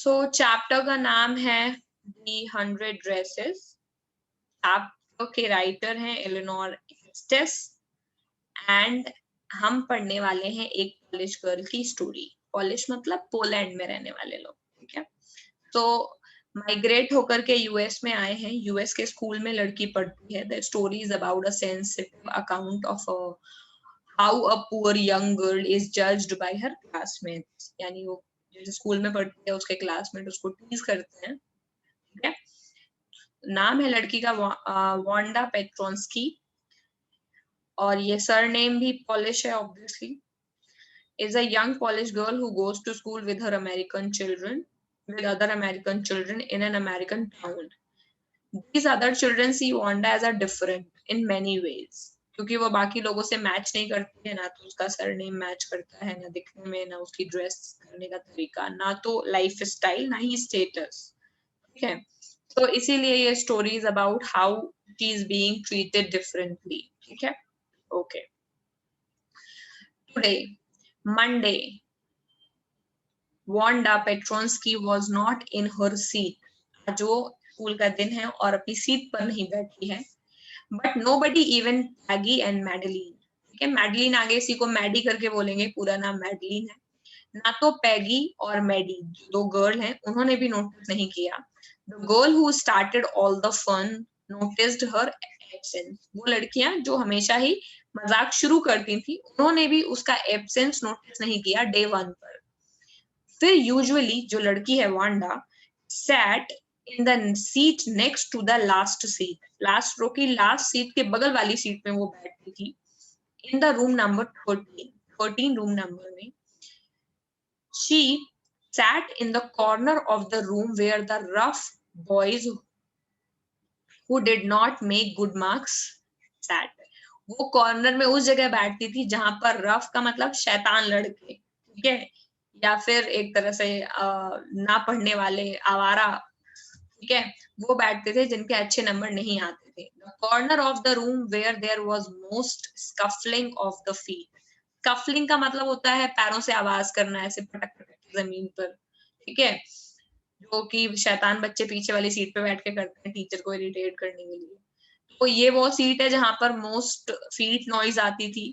सो chapter का नाम है दी 100 ड्रेसेस। चैप्टर के राइटर हैं एलिनोर एस्टेस एंड हम पढ़ने वाले हैं एक पॉलिश गर्ल की स्टोरी। पॉलिश मतलब पोलैंड में रहने वाले लोग, ठीक है। तो माइग्रेट होकर के यूएस में आए हैं। यूएस के स्कूल में लड़की पढ़ती है। The story is about a sensitive account of how a poor young girl is judged bye her classmates. यानी वो जैसे स्कूल में पढ़ती है उसके क्लासमेट उसको टीज करते हैं, ठीक है। नाम है लड़की का वांडा पेट्रोन्स्की और ये सरनेम भी पॉलिश है obviously. is a young Polish girl who goes to school with her American children, with other American children in an American town. These other children see Wanda as a different in many ways. क्योंकि वो बाकी लोगों से match नहीं करती है, ना तो उसका सरनेम मैच करता है, ना दिखने में, ना उसकी ड्रेस करने का तरीका, ना तो लाइफ स्टाइल, ना ही स्टेटस, ठीक है। तो इसीलिए ये story is about how she is being treated differently, ठीक है। Okay, today Monday, Wanda Petronsky was not in her seat. आज वो स्कूल का दिन है और अपनी सीट पर नहीं बैठी है। But nobody, even Peggy and Madeline, ठीक है। मैडलिन आगे इसी को मैडी करके बोलेंगे, पूरा नाम मैडलिन है। ना तो पैगी और मैडी दो गर्ल हैं, उन्होंने भी नोटिस नहीं किया। The girl who started all the fun noticed her absence. वो लड़कियां जो हमेशा ही मजाक शुरू करती थी, उन्होंने भी उसका एब्सेंस नोटिस नहीं किया डे 1 पर। फिर यूजुअली जो लड़की है Wanda sat in the seat next to the last seat. Last row की लास्ट सीट के बगल वाली सीट में वो बैठती थी। In the room number 13 room number में। She sat in the corner of the room where the rough boys who did not make good marks sat. वो कॉर्नर में उस जगह बैठती थी जहां पर रफ का मतलब शैतान लड़के, ठीक है, या फिर एक तरह से ना पढ़ने वाले आवारा, ठीक है, वो बैठते थे जिनके अच्छे नंबर नहीं आते थे। The corner of the room where there was most scuffling of the feet. Scuffling का मतलब होता है पैरों से आवाज करना, ऐसे पटक पटक जमीन पर, ठीक है, जो कि शैतान बच्चे पीछे वाली सीट पे बैठ के करते हैं टीचर को इरिटेट करने के लिए। तो ये वो सीट है जहां पर मोस्ट फीट नॉइज आती थी।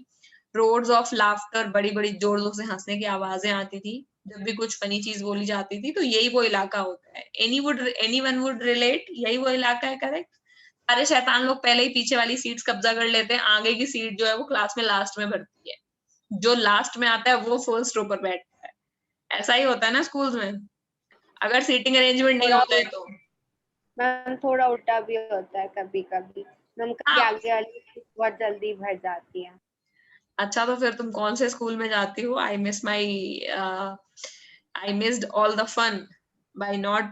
रोड्स ऑफ लाफ्टर, बड़ी बड़ी जोर जोर से हंसने की आवाजें आती थी जब भी कुछ फनी चीज बोली जाती थी। तो यही वो इलाका होता है। एनीवन वुड रिलेट, यही वो इलाका है, करेक्ट। सारे शैतान लोग पहले ही पीछे वाली सीट्स कब्जा कर लेते हैं, आगे की सीट जो है वो क्लास में लास्ट में भरती है। जो लास्ट में आता है वो फर्स्ट रो पर बैठता है। ऐसा ही होता है ना स्कूल्स में, अगर सीटिंग अरेंजमेंट नहीं होता है तो। मैम थोड़ा उल्टा भी होता है कभी कभी, मैम कभी आगे वाली बहुत जल्दी भर जाती है। अच्छा, तो फिर तुम कौन से स्कूल में जाती हो? I missed all the fun by not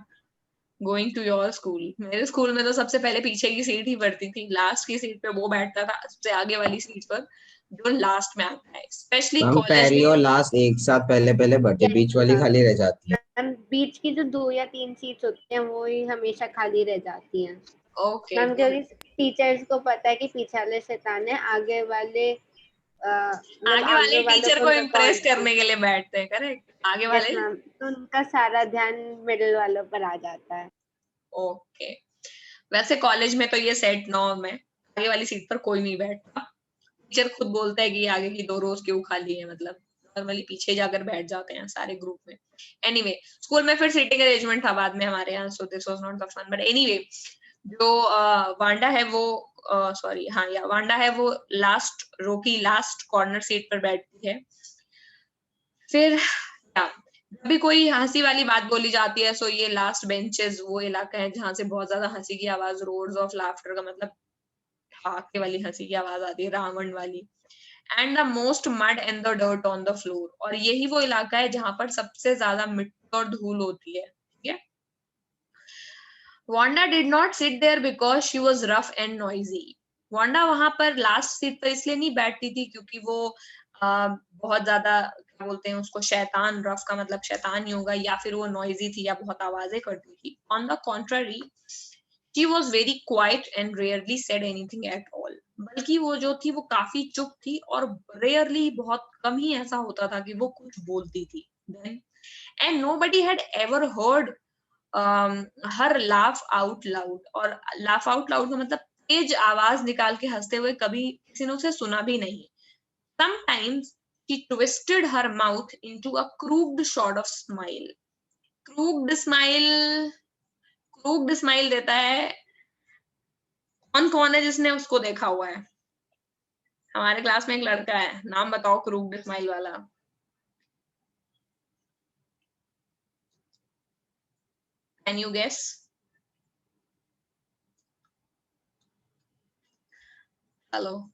going to your school. मेरे स्कूल में तो सबसे पहले पीछे की सीट ही भरती थी, लास्ट की सीट पे वो बैठता था सबसे आगे वाली सीट पर जो लास्ट में आता है। स्पेशली कॉलेज में और लास्ट एक साथ पहले पहले भरते, बीच वाली खाली रह जाती है। मैम बीच की जो 2 या 3 सीट्स होती हैं वो ही हमेशा खाली रह जाती हैं। ओके, मैम क्योंकि टीचर्स को पता है कि पीछे वाले शैतान है, आगे वाले टीचर को इम्प्रेस करने के लिए बैठते हैं, करेक्ट। आगे वाले तो उनका सारा ध्यान मिडिल वालों पर आ जाता है। ओके, वैसे कॉलेज में तो ये सेट नॉर्म है, आगे वाली सीट पर कोई नहीं बैठता। टीचर खुद बोलता है कि आगे की 2 रोज क्यों खाली है, मतलब नॉर्मली पीछे जाकर बैठ जाते हैं सारे ग्रुप में। एनीवे, स्कूल में फिर सीटिंग अरेंजमेंट था बाद में हमारे यहाँ, so this was not the fun. But anyway, जो वांडा है वो वांडा है वो लास्ट रो की लास्ट कॉर्नर सीट पर बैठती है। फिर जब भी कोई हंसी वाली बात बोली जाती है, सो ये लास्ट बेंचेस वो इलाका है जहां से बहुत ज्यादा हंसी की आवाज, रोड्स ऑफ लाफ्टर का मतलब ठहाके वाली हंसी की आवाज आती है, रावण वाली। And the most mud and the dirt on the floor, और यही वो इलाका है जहां पर सबसे ज्यादा मिट्टी और धूल होती है, ठीक है। Wanda did not sit there because she was rough and noisy. Wanda वहां पर लास्ट सीट पर इसलिए नहीं बैठती थी क्योंकि वो बहुत ज्यादा, क्या बोलते हैं उसको, शैतान, रफ का मतलब शैतान ही होगा, या फिर वो नॉइजी थी या बहुत आवाजें करती थी। On the contrary, she was very quiet and rarely said anything at all. बल्कि वो जो थी वो काफी चुप थी और रेयरली, बहुत कम ही ऐसा होता था कि वो कुछ बोलती थी। Then and nobody had ever heard her laugh out loud. और laugh out loud का मतलब तेज आवाज निकाल के हंसते हुए कभी किसी ने उसे सुना भी नहीं. Sometimes she twisted her mouth into a crooked sort of smile. Crooked smile देता है कौन है जिसने उसको देखा हुआ है? हमारे क्लास में एक लड़का है, नाम बताओ क्रूक्ड स्माइल वाला. Can you guess? Hello.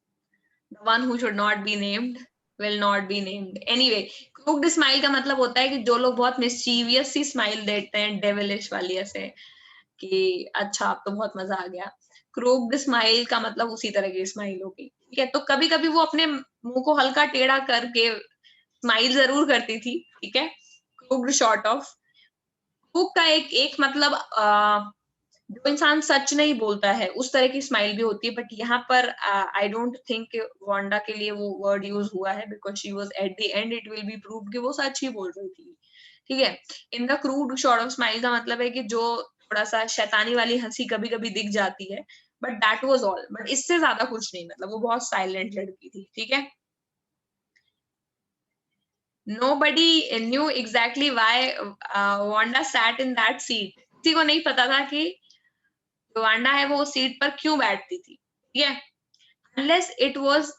The one who should not be named will not be named. Anyway, crooked smile का मतलब होता है कि जो लोग बहुत mischievous सी smile देते हैं, devilish वाली ऐसे कि अच्छा अब तो बहुत मजा आ गया. Crooked smile का मतलब उसी तरह की smile होगी. ठीक है, तो कभी कभी वो अपने मुंह को हल्का टेढ़ा करके स्माइल जरूर करती थी. ठीक है, crooked sort of. crook का एक मतलब जो इंसान सच नहीं बोलता है उस तरह की स्माइल भी होती है, बट यहाँ पर आई डोंट थिंक वांडा के लिए वो वर्ड यूज हुआ है, because she was at the end it will be proved कि वो सच ही बोल रही थी. ठीक है, in the crude sort of smile का मतलब है कि जो थोड़ा सा शैतानी वाली हंसी कभी कभी दिख जाती है, but that was all. But इससे ज्यादा कुछ नहीं, मतलब वो बहुत साइलेंट लड़की थी. ठीक है, nobody knew exactly why Wanda sat in that seat. किसी को नहीं पता था कि वांडा है वो उस सीट पर क्यों बैठती थी. ठीक है, unless it was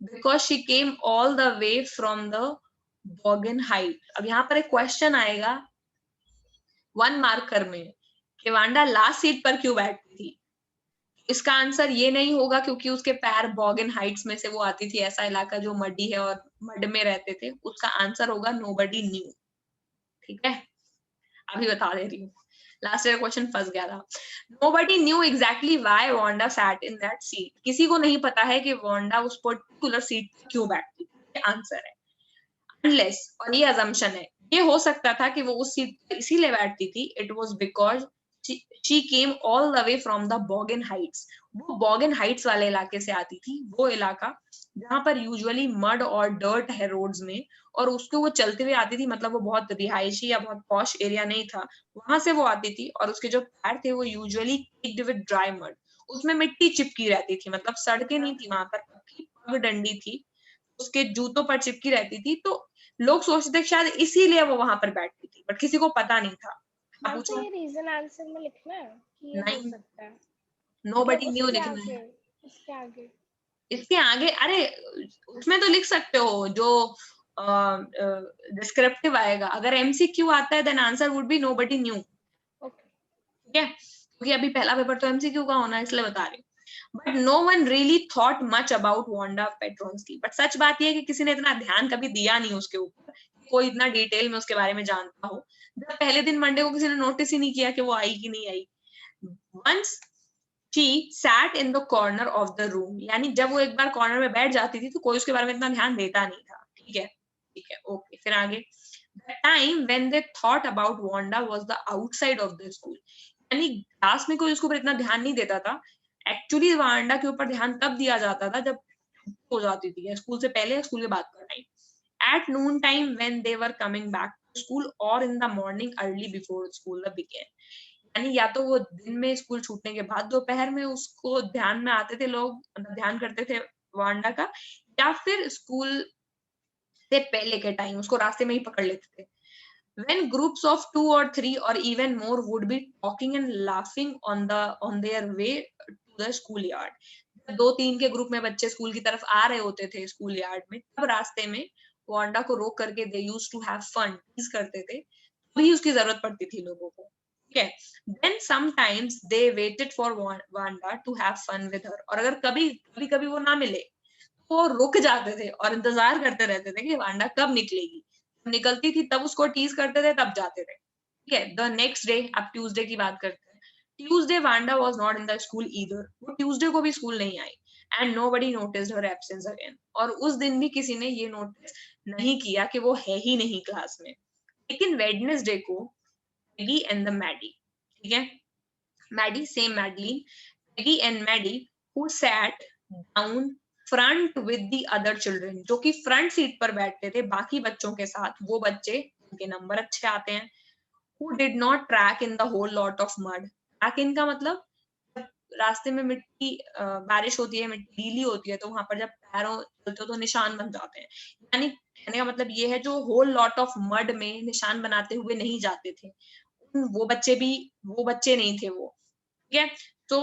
because she came all the way from the Bogan height. अब यहाँ पर एक क्वेश्चन आएगा 1 मार्कर में कि वांडा लास्ट सीट पर क्यों बैठती थी. इसका आंसर ये नहीं होगा क्योंकि उसके पैर बॉगन हाइट्स में से वो आती थी, ऐसा इलाका जो मडी है और मड में रहते थे. उसका आंसर होगा नोबडी न्यू. ठीक है, अभी बता दे रही हूँ, लास्ट ईयर क्वेश्चन फंस गया था. Nobody knew exactly why Wanda sat in that seat. किसी को नहीं पता है कि वांडा उस पर्टिकुलर सीट पर क्यों बैठती थी. आंसर है unless, और ये assumption है, ये हो सकता था कि वो उस सीट पर इसीलिए बैठती थी. It was because she came all the way from the Bogan Heights. वो बॉगन हाइट्स वाले इलाके से आती थी, वो इलाका जहां पर यूजुअली मड और डर्ट है रोड्स में, और उसको वो चलते हुए आती थी. मतलब वो बहुत रिहायशी या बहुत पॉश एरिया नहीं था, वहां से वो आती थी. और उसके जो पैर थे वो usually kicked with dry mud, उसमें मिट्टी चिपकी रहती थी. मतलब सड़कें नहीं थी वहां पर, पग डंडी थी, उसके जूतों पर चिपकी रहती थी. तो लोग सोचते थे शायद इसीलिए वो वहां पर बैठती थी, बट किसी को पता नहीं था. अब मैम तो पूछो. ये रीजन आंसर में लिखना है कि ये हो नहीं, सकता है. नोबडी मतलब न्यू उसके लिखना आगे, है. उसके आगे. इसके आगे अरे उसमें तो लिख सकते हो जो डिस्क्रिप्टिव आएगा. अगर एमसीक्यू आता है then answer would be nobody knew. Okay. ठीक है, क्योंकि अभी पहला पेपर तो एमसीक्यू का होना है, इसलिए बता रही हूँ. But no one really thought much about Wanda Petronski. But सच बात यह है कि किसी ने इतना ध्यान कभी दिया नहीं उसके ऊपर, कोई इतना डिटेल में उसके बारे में जानता हो. जब पहले दिन मंडे को किसी ने नोटिस ही नहीं किया कि वो आई कि नहीं आई. Once she sat in the corner of the room. यानी जब वो एक बार कॉर्नर में बैठ जाती थी तो कोई उसके बारे में इतना ध्यान देता नहीं था. ठीक है, ठीक है, ओके. फिर आगे, the time when they thought about Wanda was the outside of the school. यानी क्लास में कोई उसके ऊपर इतना ध्यान नहीं देता था. एक्चुअली वांडा के ऊपर ध्यान तब दिया जाता था जब हो जाती थी, स्कूल से पहले या स्कूल के बाद का time. At noon time when they were coming back to school or in the morning early before school began. यानी या तो वो दिन में स्कूल छूटने के बाद दोपहर में उसको ध्यान में आते थे लोग, मतलब ध्यान करते थे वांडा का, या फिर स्कूल से पहले के टाइम उसको रास्ते में ही पकड़ लेते थे. When groups of 2 or 3 or even more would be talking and laughing on their way to the schoolyard. जब 2-3 के ग्रुप में बच्चे स्कूल की तरफ आ रहे होते थे स्कूल यार्ड में, तब रास्ते में वांडा को रोक करके they used to have fun, tease करते थे. तभी उसकी जरूरत पड़ती थी लोगों को. ठीक है, then sometimes they waited for Wanda to have fun with her. और अगर कभी वो ना मिले तो वो रुक जाते थे और इंतजार करते रहते थे कि वांडा कब निकलेगी. निकलती थी तब उसको टीज करते थे, तब जाते थे. ठीक है, द नेक्स्ट डे, अब ट्यूसडे की बात करते हैं. Tuesday Wanda was not in the school either. वो ट्यूसडे को भी स्कूल नहीं आई. And nobody noticed her absence again. और उस दिन भी किसी ने ये नोटिस नहीं किया कि वो है ही नहीं क्लास में. लेकिन वेडनेसडे को Peggy and the Maddie, ठीक है, Maddie same Madeline, Peggy and Maddie who sat down front with the other children, जो कि फ्रंट सीट पर बैठते थे बाकी बच्चों के साथ. वो बच्चे उनके नंबर अच्छे आते हैं। Who did not track in the whole lot of mud? Track in का मतलब रास्ते में मिट्टी बारिश होती है, मिट्टी गीली होती है, तो वहां पर जब पैरों चलते हो तो निशान बन जाते हैं। यानी कहने का मतलब ये है, जो होल लॉट ऑफ मड में निशान बनाते हुए नहीं जाते थे, वो बच्चे नहीं थे वो, ठीक है। तो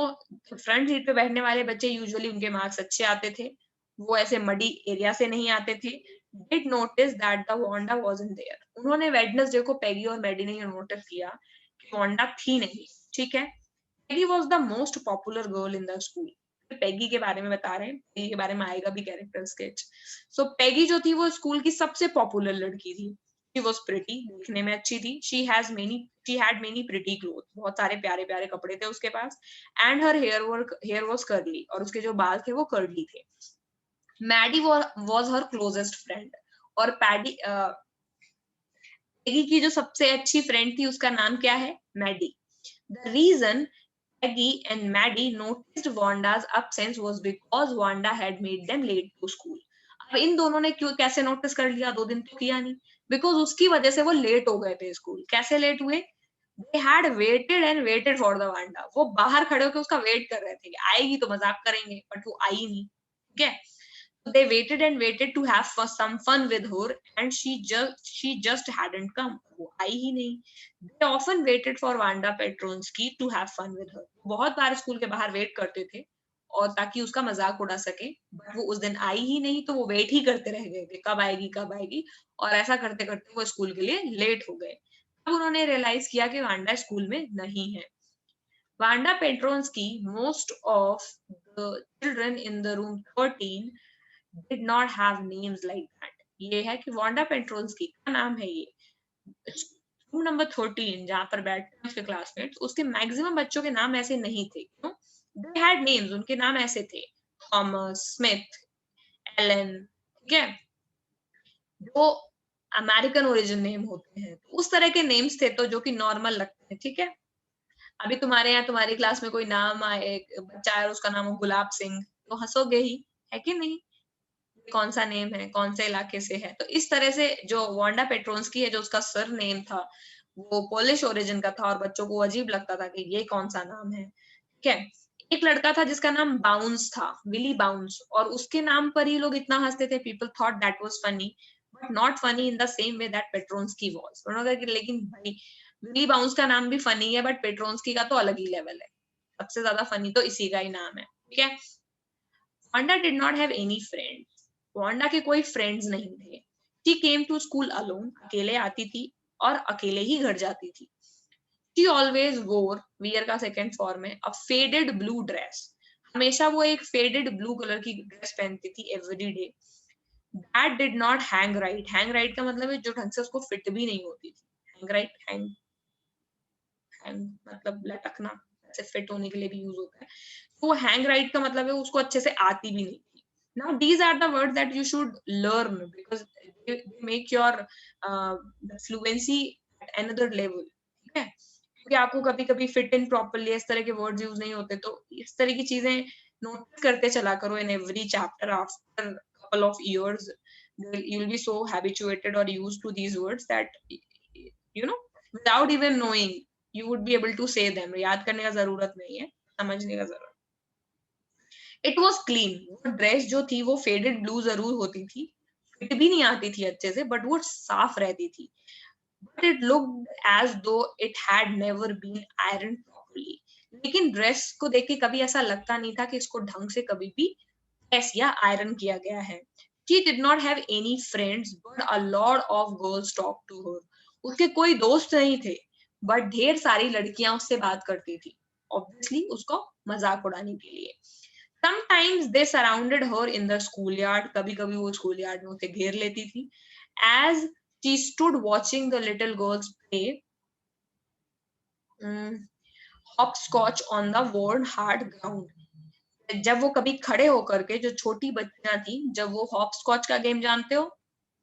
फ्रंट सीट पे बैठने वाले बच्चे यूजुअली उनके मार्क्स अच्छे आते थे, वो ऐसे मडी एरिया से नहीं आते थे। Did notice that the Wanda wasn't there. उन्होंने वेडनेसडे को पैगी और मैडी ने नोटिस किया कि वांडा थी नहीं, ठीक है। Peggy was the most popular girl in the school. Peggy के बारे में बता रहे हैं, पैगी के बारे में आएगा भी कैरेक्टर स्केच। सो पैगी जो थी वो स्कूल की सबसे पॉपुलर लड़की थी। शी वाज प्रिटी, दिखने में अच्छी थी। She had many pretty cloth, बहुत सारे प्यारे प्यारे कपड़े थे उसके पास। And her hair was curly, और उसके जो बाल थे वो कर्ली थे। Maddie was her closest friend, और पैगी की जो सबसे अच्छी फ्रेंड थी उसका नाम क्या है? Maddie. The reason Peggy and Maddie noticed Wanda's absence was because Wanda had made them late to school. अब इन दोनों ने क्यों कैसे नोटिस कर लिया? 2 दिन तो किया नहीं, बिकॉज उसकी वजह से वो लेट हो गए थे स्कूल। कैसे लेट हुए? They had waited and waited for the Wanda. वो बाहर खड़े होकर उसका वेट कर रहे थे कि आएगी तो मजाक करेंगे, बट वो आई नहीं, ठीक है। They waited and waited to have some fun with her, and she just hadn't come. वो आई ही नहीं। They often waited for Wanda Petronsky to have fun with her. बहुत बार स्कूल के बाहर वेट करते थे और ताकि उसका मजाक उड़ा सके, बट वो उस दिन आई ही नहीं, तो वो वेट ही करते रह गए थे कब आएगी, और ऐसा करते करते वो स्कूल के लिए लेट हो गए। तब उन्होंने रियलाइज किया कि वांडा स्कूल में नहीं है। Wanda Petronsky, most of the children in the room 13 did not have names like that. ये है कि वांडा पेट्रोल्स्की का नाम है ये। रूम नंबर 13 जहां पर बैठते हैं उसके क्लासमेट्स, उसके मैक्सिमम बच्चों के नाम ऐसे नहीं थे। क्यों? दे हैड नेम्स, उनके नाम ऐसे थे, थॉमस, स्मिथ, एलन, ठीक है, जो अमेरिकन ओरिजिन नेम होते हैं, उस तरह के नेम्स थे, तो जो कि नॉर्मल लगते हैं, ठीक है। अभी तुम्हारे यहाँ तुम्हारी क्लास में कोई नाम आए, बच्चा आए और उसका नाम हो गुलाब सिंह, तो हंसोगे ही, है कि नहीं? कौन सा नेम है, कौन से इलाके से है। तो इस तरह से जो वांडा पेट्रोन्स्की है, जो उसका सर नेम था वो पोलिश ओरिजिन का था, और बच्चों को अजीब लगता था कि ये कौन सा नाम है, ठीक है। एक लड़का था जिसका नाम बाउंस था, विली बाउंस, और उसके नाम पर ही लोग इतना हंसते थे। People thought that was funny, but not funny in the same way that Petronski was. उन्होंने कहा कि लेकिन भाई विली बाउंस का नाम भी फनी है, बट पेट्रोन्स्की का तो अलग ही लेवल है, सबसे ज्यादा फनी तो इसी का ही नाम है, ठीक है। Wanda did not have any friends. Wanda के कोई फ्रेंड्स नहीं थे। She came to school alone, अकेले आती थी और अकेले ही घर जाती थी। शी ऑलवेज वोर, वियर का सेकंड फॉर्म है, अ फेडेड ब्लू ड्रेस। हमेशा वो एक फेडेड ब्लू कलर की ड्रेस पहनती थी every day. That did not hang right. Hang right का मतलब है जो ढंग से उसको फिट भी नहीं होती थी। हैंग राइट, हैंग मतलब लटकना, ऐसे फिट होने के लिए भी यूज होता है। तो हैंग राइट का मतलब है उसको अच्छे से आती भी नहीं थी। Now these are the words that you should learn because they make your fluency at another level, ठीक है। क्योंकि आपको कभी कभी फिट इन प्रॉपरली इस तरह के वर्ड्स यूज नहीं होते, तो इस तरह की चीजें नोटिस करते चला करो in every chapter. After couple of years you will be so habituated or used to these words that you know without even knowing you would be able to say them. याद करने का जरूरत नहीं है, समझने का जरूरत। It was clean. वो ड्रेस जो थी वो फेडेड ब्लू जरूर होती थी, फिट भी नहीं आती थी अच्छे से, बट वो साफ रहती थी। But it looked as though it had never been iron properly. लेकिन ड्रेस को देख के कभी ऐसा लगता नहीं था कि इसको ढंग से कभी भी प्रेस या आयरन किया गया है। She did not have any friends, but a lot of girls talked to her. उसके कोई दोस्त नहीं थे, बट ढेर सारी लड़कियां उससे बात करती थी, ऑब्वियसली उसको मजाक उड़ाने के लिए। Sometimes they surrounded her in the schoolyard. कभी-कभी वो schoolyard में उसे घेर लेती थी। As she stood watching the little girls play hopscotch on the worn hard ground. जब वो कभी खड़े होकर के, जो छोटी बच्चियां थी, जब वो हॉपस्कॉच का गेम जानते हो,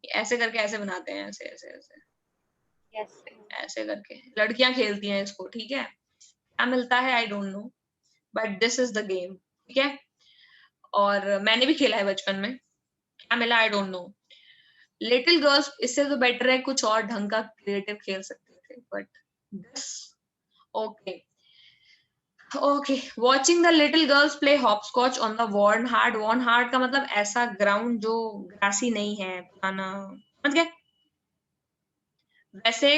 ऐसे करके ऐसे बनाते हैं, ऐसे ऐसे ऐसे Yes. ऐसे करके लड़कियां खेलती हैं इसको, ठीक है। क्या मिलता है I don't know, but this is the game, ठीक है। और मैंने भी खेला है बचपन में, क्या मिला I don't know. Little girls इससे तो बेटर है, कुछ और ढंग का क्रिएटिव खेल सकते थे, but this okay okay. Watching the little girls play hopscotch on the worn hard. Worn hard का मतलब ऐसा ग्राउंड जो ग्रासी नहीं है, पुराना, समझ गए? वैसे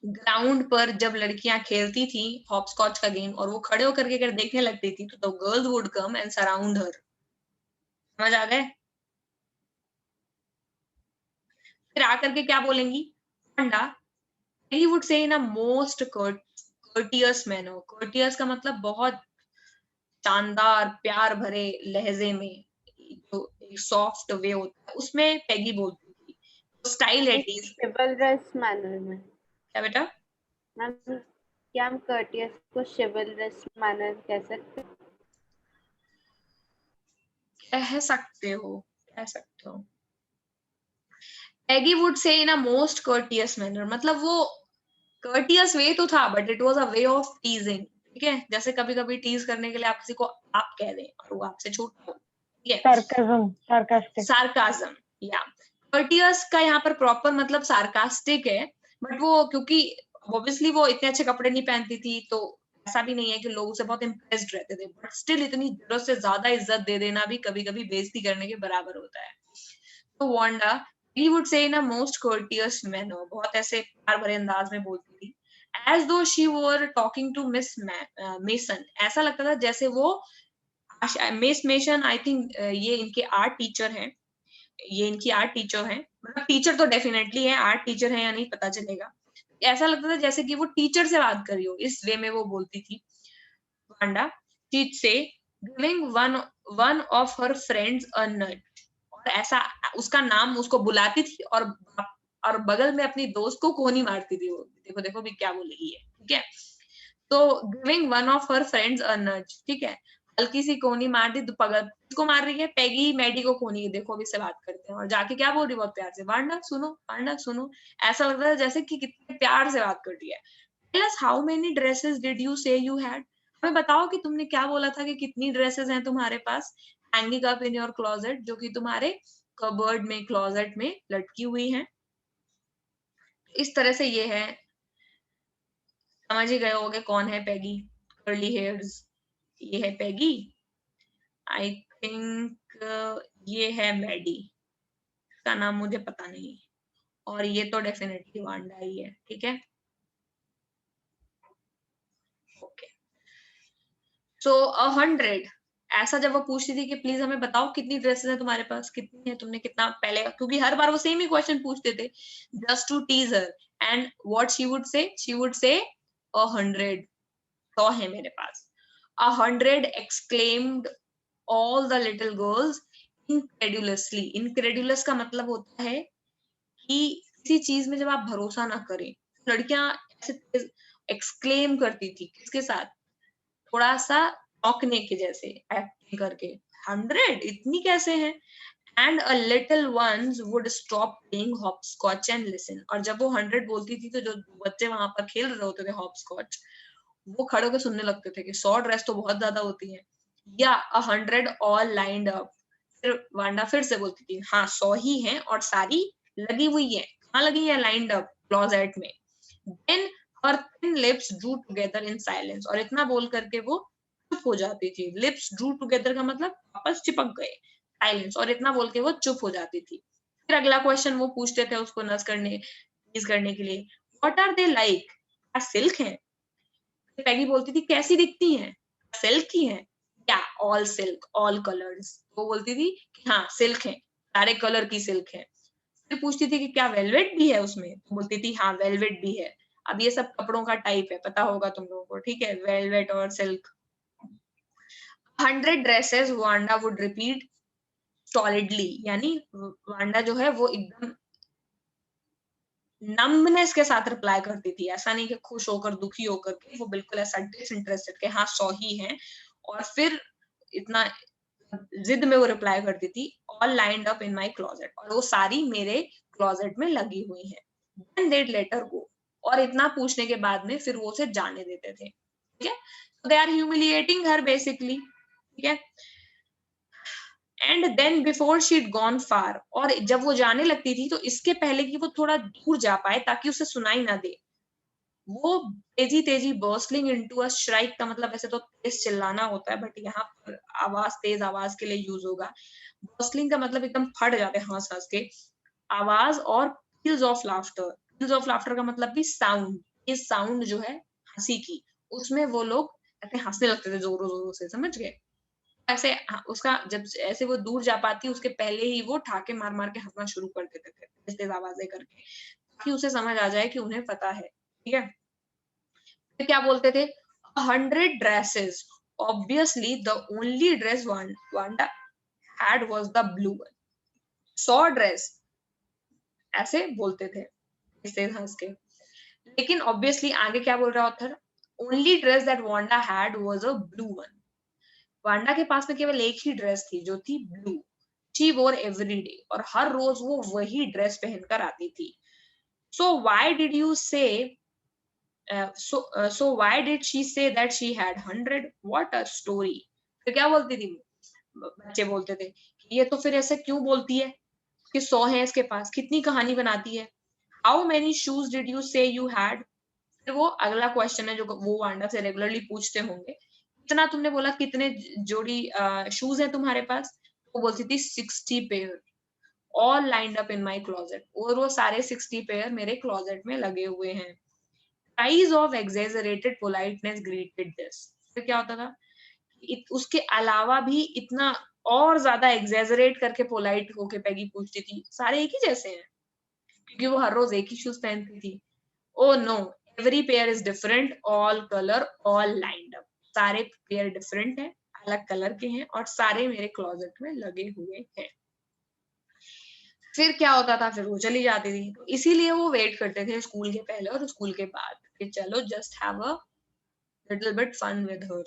ग्राउंड पर जब लड़कियां खेलती थी हॉपस्कॉच का गेम और वो खड़े होकर के अगर देखने लगती थी तो girls would come and surround her. समझ आ गए? फिर आकर के क्या बोलेंगी Wanda? He would say in a most courteous manner। courteous का मतलब बहुत शानदार प्यार भरे लहजे में, जो एक सॉफ्ट वे होता है उसमें पेगी बोलती थी। स्टाइल है टीज। चिवलरस मैनर में। क्या बेटा? मैम क्या हम कर्टियस को चिवलरस मैनर कह सकते हैं? कह सकते हो, कह सकते हो। Peggy would say in a most courteous manner, मतलब वो courteous वे तो था but it was a way of टीजिंग। ठीक है, जैसे कभी कभी टीज करने के लिए आप किसी को आप कह दें और वो आपसे छोटा हो, ठीक है, sarcasm, sarcastic, सार्काज्म या courteous का यहाँ पर प्रॉपर मतलब सार्कास्टिक है, बट वो क्योंकि ऑब्वियसली वो इतने अच्छे कपड़े नहीं पहनती थी तो ऐसा भी नहीं है कि लोग उसे बहुत इम्प्रेस्ड रहते थे, बट स्टिल इतनी जरूरत से ज्यादा इज्जत दे देना भी कभी कभी बेइज्जती करने के बराबर होता है। तो Wanda he would say in a most courteous manner, बहुत ऐसे प्यार भरे अंदाज में बोलती थी, as though she were talking to Miss Mason. ऐसा लगता था जैसे वो मिस मेसन, आई थिंक ये इनके आर्ट टीचर हैं, ये इनकी आर्ट टीचर हैं, मतलब टीचर तो डेफिनेटली है, आर्ट टीचर है या नहीं पता चलेगा। ऐसा लगता था जैसे कि वो टीचर से बात कर रही हो, इस वे में वो बोलती थी Wanda. She say giving one of her friends a nut, और ऐसा उसका नाम उसको बुलाती थी और बगल में अपनी दोस्त को कोनी मारती थी। वो देखो देखो भी क्या बोलेगी ये, ठीक है। तो giving one of her friends a nudge, ठीक है, हल्की सी कोनी मार दी, तो पगल किसको मार रही है? पेगी मैडी को कोनी, देखो अभी से बात करते हैं, और जाके क्या बोल रही है बहुत प्यार से, वांडा सुनो, वांडा सुनो। ऐसा लगता है जैसे कि कितने प्यार से बात कर रही है। Tell us how many dresses did you say you had. हमें बताओ कि तुमने क्या बोला था कि कितनी ड्रेसेस हैं तुम्हारे पास, hanging up in your closet, जो कि तुम्हारे कबर्ड में, क्लोजेट में लटकी हुई हैं। इस तरह से ये है, समझ ही गए होगे कौन है पेगी। कर्ली हेयर्स, ये है पेगी। आई थिंक ये है मैडी, इसका नाम मुझे पता नहीं, और ये तो डेफिनेटली वांडा ही है, ठीक है। ओके, सो 100, ऐसा जब वो पूछती थी कि प्लीज हमें बताओ कितनी ड्रेसेस है तुम्हारे पास, कितनी है, तुमने कितना पहले, क्योंकि हर बार वो सेम ही क्वेश्चन पूछते थे just to tease her, and what she would say 100, 100 है मेरे पास। 100 exclaimed all the little girls incredulously। incredulous का मतलब होता है कि किसी चीज में जब आप भरोसा ना करें। लड़कियां ऐसे एक्सक्लेम करती थी, किसके साथ? थोड़ा सा चौंकने के जैसे एक्टिंग करके, 100 इतनी कैसे हैं? And a little ones would stop playing hopscotch and listen. और जब वो 100 बोलती थी तो जो बच्चे वहां पर खेल रहे होते थे हॉपस्कॉच, वो खड़े होकर सुनने लगते थे कि 100 ड्रेस तो बहुत ज्यादा होती है, या 100 ऑल लाइंड अप। फिर वांडा फिर से बोलती थी, हाँ 100 ही हैं और सारी लगी हुई है। कहाँ लगी है? लाइंड अप, क्लोजेट में। Then her thin lips drew together in silence, और इतना बोल करके वो चुप हो जाती थी। लिप्स ड्रू टुगेदर का मतलब आपस चिपक गए, साइलेंस, और इतना बोल के वो चुप हो जाती थी। फिर अगला क्वेश्चन वो पूछते थे उसको नस करने, टीज करने के लिए, व्हाट आर दे लाइक? क्या सिल्क है? पैगी बोलती थी कैसी दिखती हैं? सिल्क की हैं क्या? All silk, all colours. वो बोलती थी कि हाँ सिल्क है, सारे कलर की सिल्क है। फिर पूछती थी कि क्या वेलवेट भी है उसमें? तो बोलती थी हाँ वेलवेट भी है। अब ये सब कपड़ों का टाइप है, पता होगा तुम लोगों को, ठीक है, वेलवेट और silk. 100 dresses Wanda would repeat stolidly, यानी वांडा जो है वो एकदम नम्बनेस के साथ रिप्लाई करती थी, ऐसा नहीं कि खुश होकर, दुखी होकर के, वो बिल्कुल ऐसा डिसइंटरेस्टेड के हाँ 100 ही है। और फिर इतना जिद में वो रिप्लाई करती थी, all lined up in my closet, और वो सारी मेरे क्लोजेट में लगी हुई है। Then they'd let her go, और इतना पूछने के बाद में फिर वो उसे जाने देते थे, ठीक है। They are humiliating her basically, ठीक है। And then before she had gone far, और जब वो जाने लगती थी तो इसके पहले कि वो थोड़ा दूर जा पाए ताकि उसे सुनाई ना दे, वो तेजी तेजी बर्स्टलिंग इनटू अ श्राइक का मतलब वैसे तो तेज चिल्लाना होता है, बट यहाँ पर आवाज, तेज आवाज के लिए यूज होगा। बर्स्टलिंग का मतलब एकदम फट जाते हैं हंस हंस के, आवाज, और peals of laughter. peals of laughter का मतलब भी साउंड, ये साउंड जो है हंसी की, उसमें वो लोग ऐसे हंसने लगते थे जोरों जोरों से, समझ गए? ऐसे उसका जब ऐसे वो दूर जा पाती उसके पहले ही वो ठाके मार मार के हंसना शुरू कर देते थे तेज तेज आवाजें करके, ताकि उसे समझ आ जाए कि उन्हें पता है, ठीक है? फिर क्या बोलते थे? 100 dresses, obviously the only dress Wanda had was the blue one. 100 dress, ऐसे बोलते थे तेज हंस के। लेकिन ऑब्वियसली आगे क्या बोल रहा author? Only dress that Wanda had was a blue one. Wanda के पास में केवल एक ही ड्रेस थी जो थी ब्लू। शी वोर एवरी डे, और हर रोज वो वही ड्रेस पहनकर आती थी। सो व्हाई डिड यू से so why did she say that she had 100? What a story! फिर क्या बोलती थी? बच्चे बोलते थे कि ये तो फिर ऐसे क्यों बोलती है कि 100 है इसके पास, कितनी कहानी बनाती है। How many shoes did you say you had? फिर वो अगला क्वेश्चन है जो वो वांडा से रेगुलरली पूछते होंगे, इतना तुमने बोला, कितने जोड़ी शूज हैं तुम्हारे पास? वो बोलती थी 60 pair, all lined up in my closet, और वो सारे 60 पेयर मेरे क्लोजेट में लगे हुए हैं। Cries of exaggerated politeness greeted this. फिर क्या होता था? उसके अलावा भी इतना और ज्यादा एग्जेजरेट करके पोलाइट होके पैगी पूछती थी, सारे एक ही जैसे हैं, क्योंकि वो हर रोज एक ही शूज पहनती थी। Oh no, every pair is different, all colour, all lined up, सारे पेयर डिफरेंट हैं, अलग कलर के हैं, और सारे मेरे क्लोजेट में लगे हुए हैं। फिर क्या होता था? फिर वो चली जाती थी, तो इसीलिए वो वेट करते थे स्कूल के पहले और स्कूल के बाद कि चलो just have a little bit fun with her.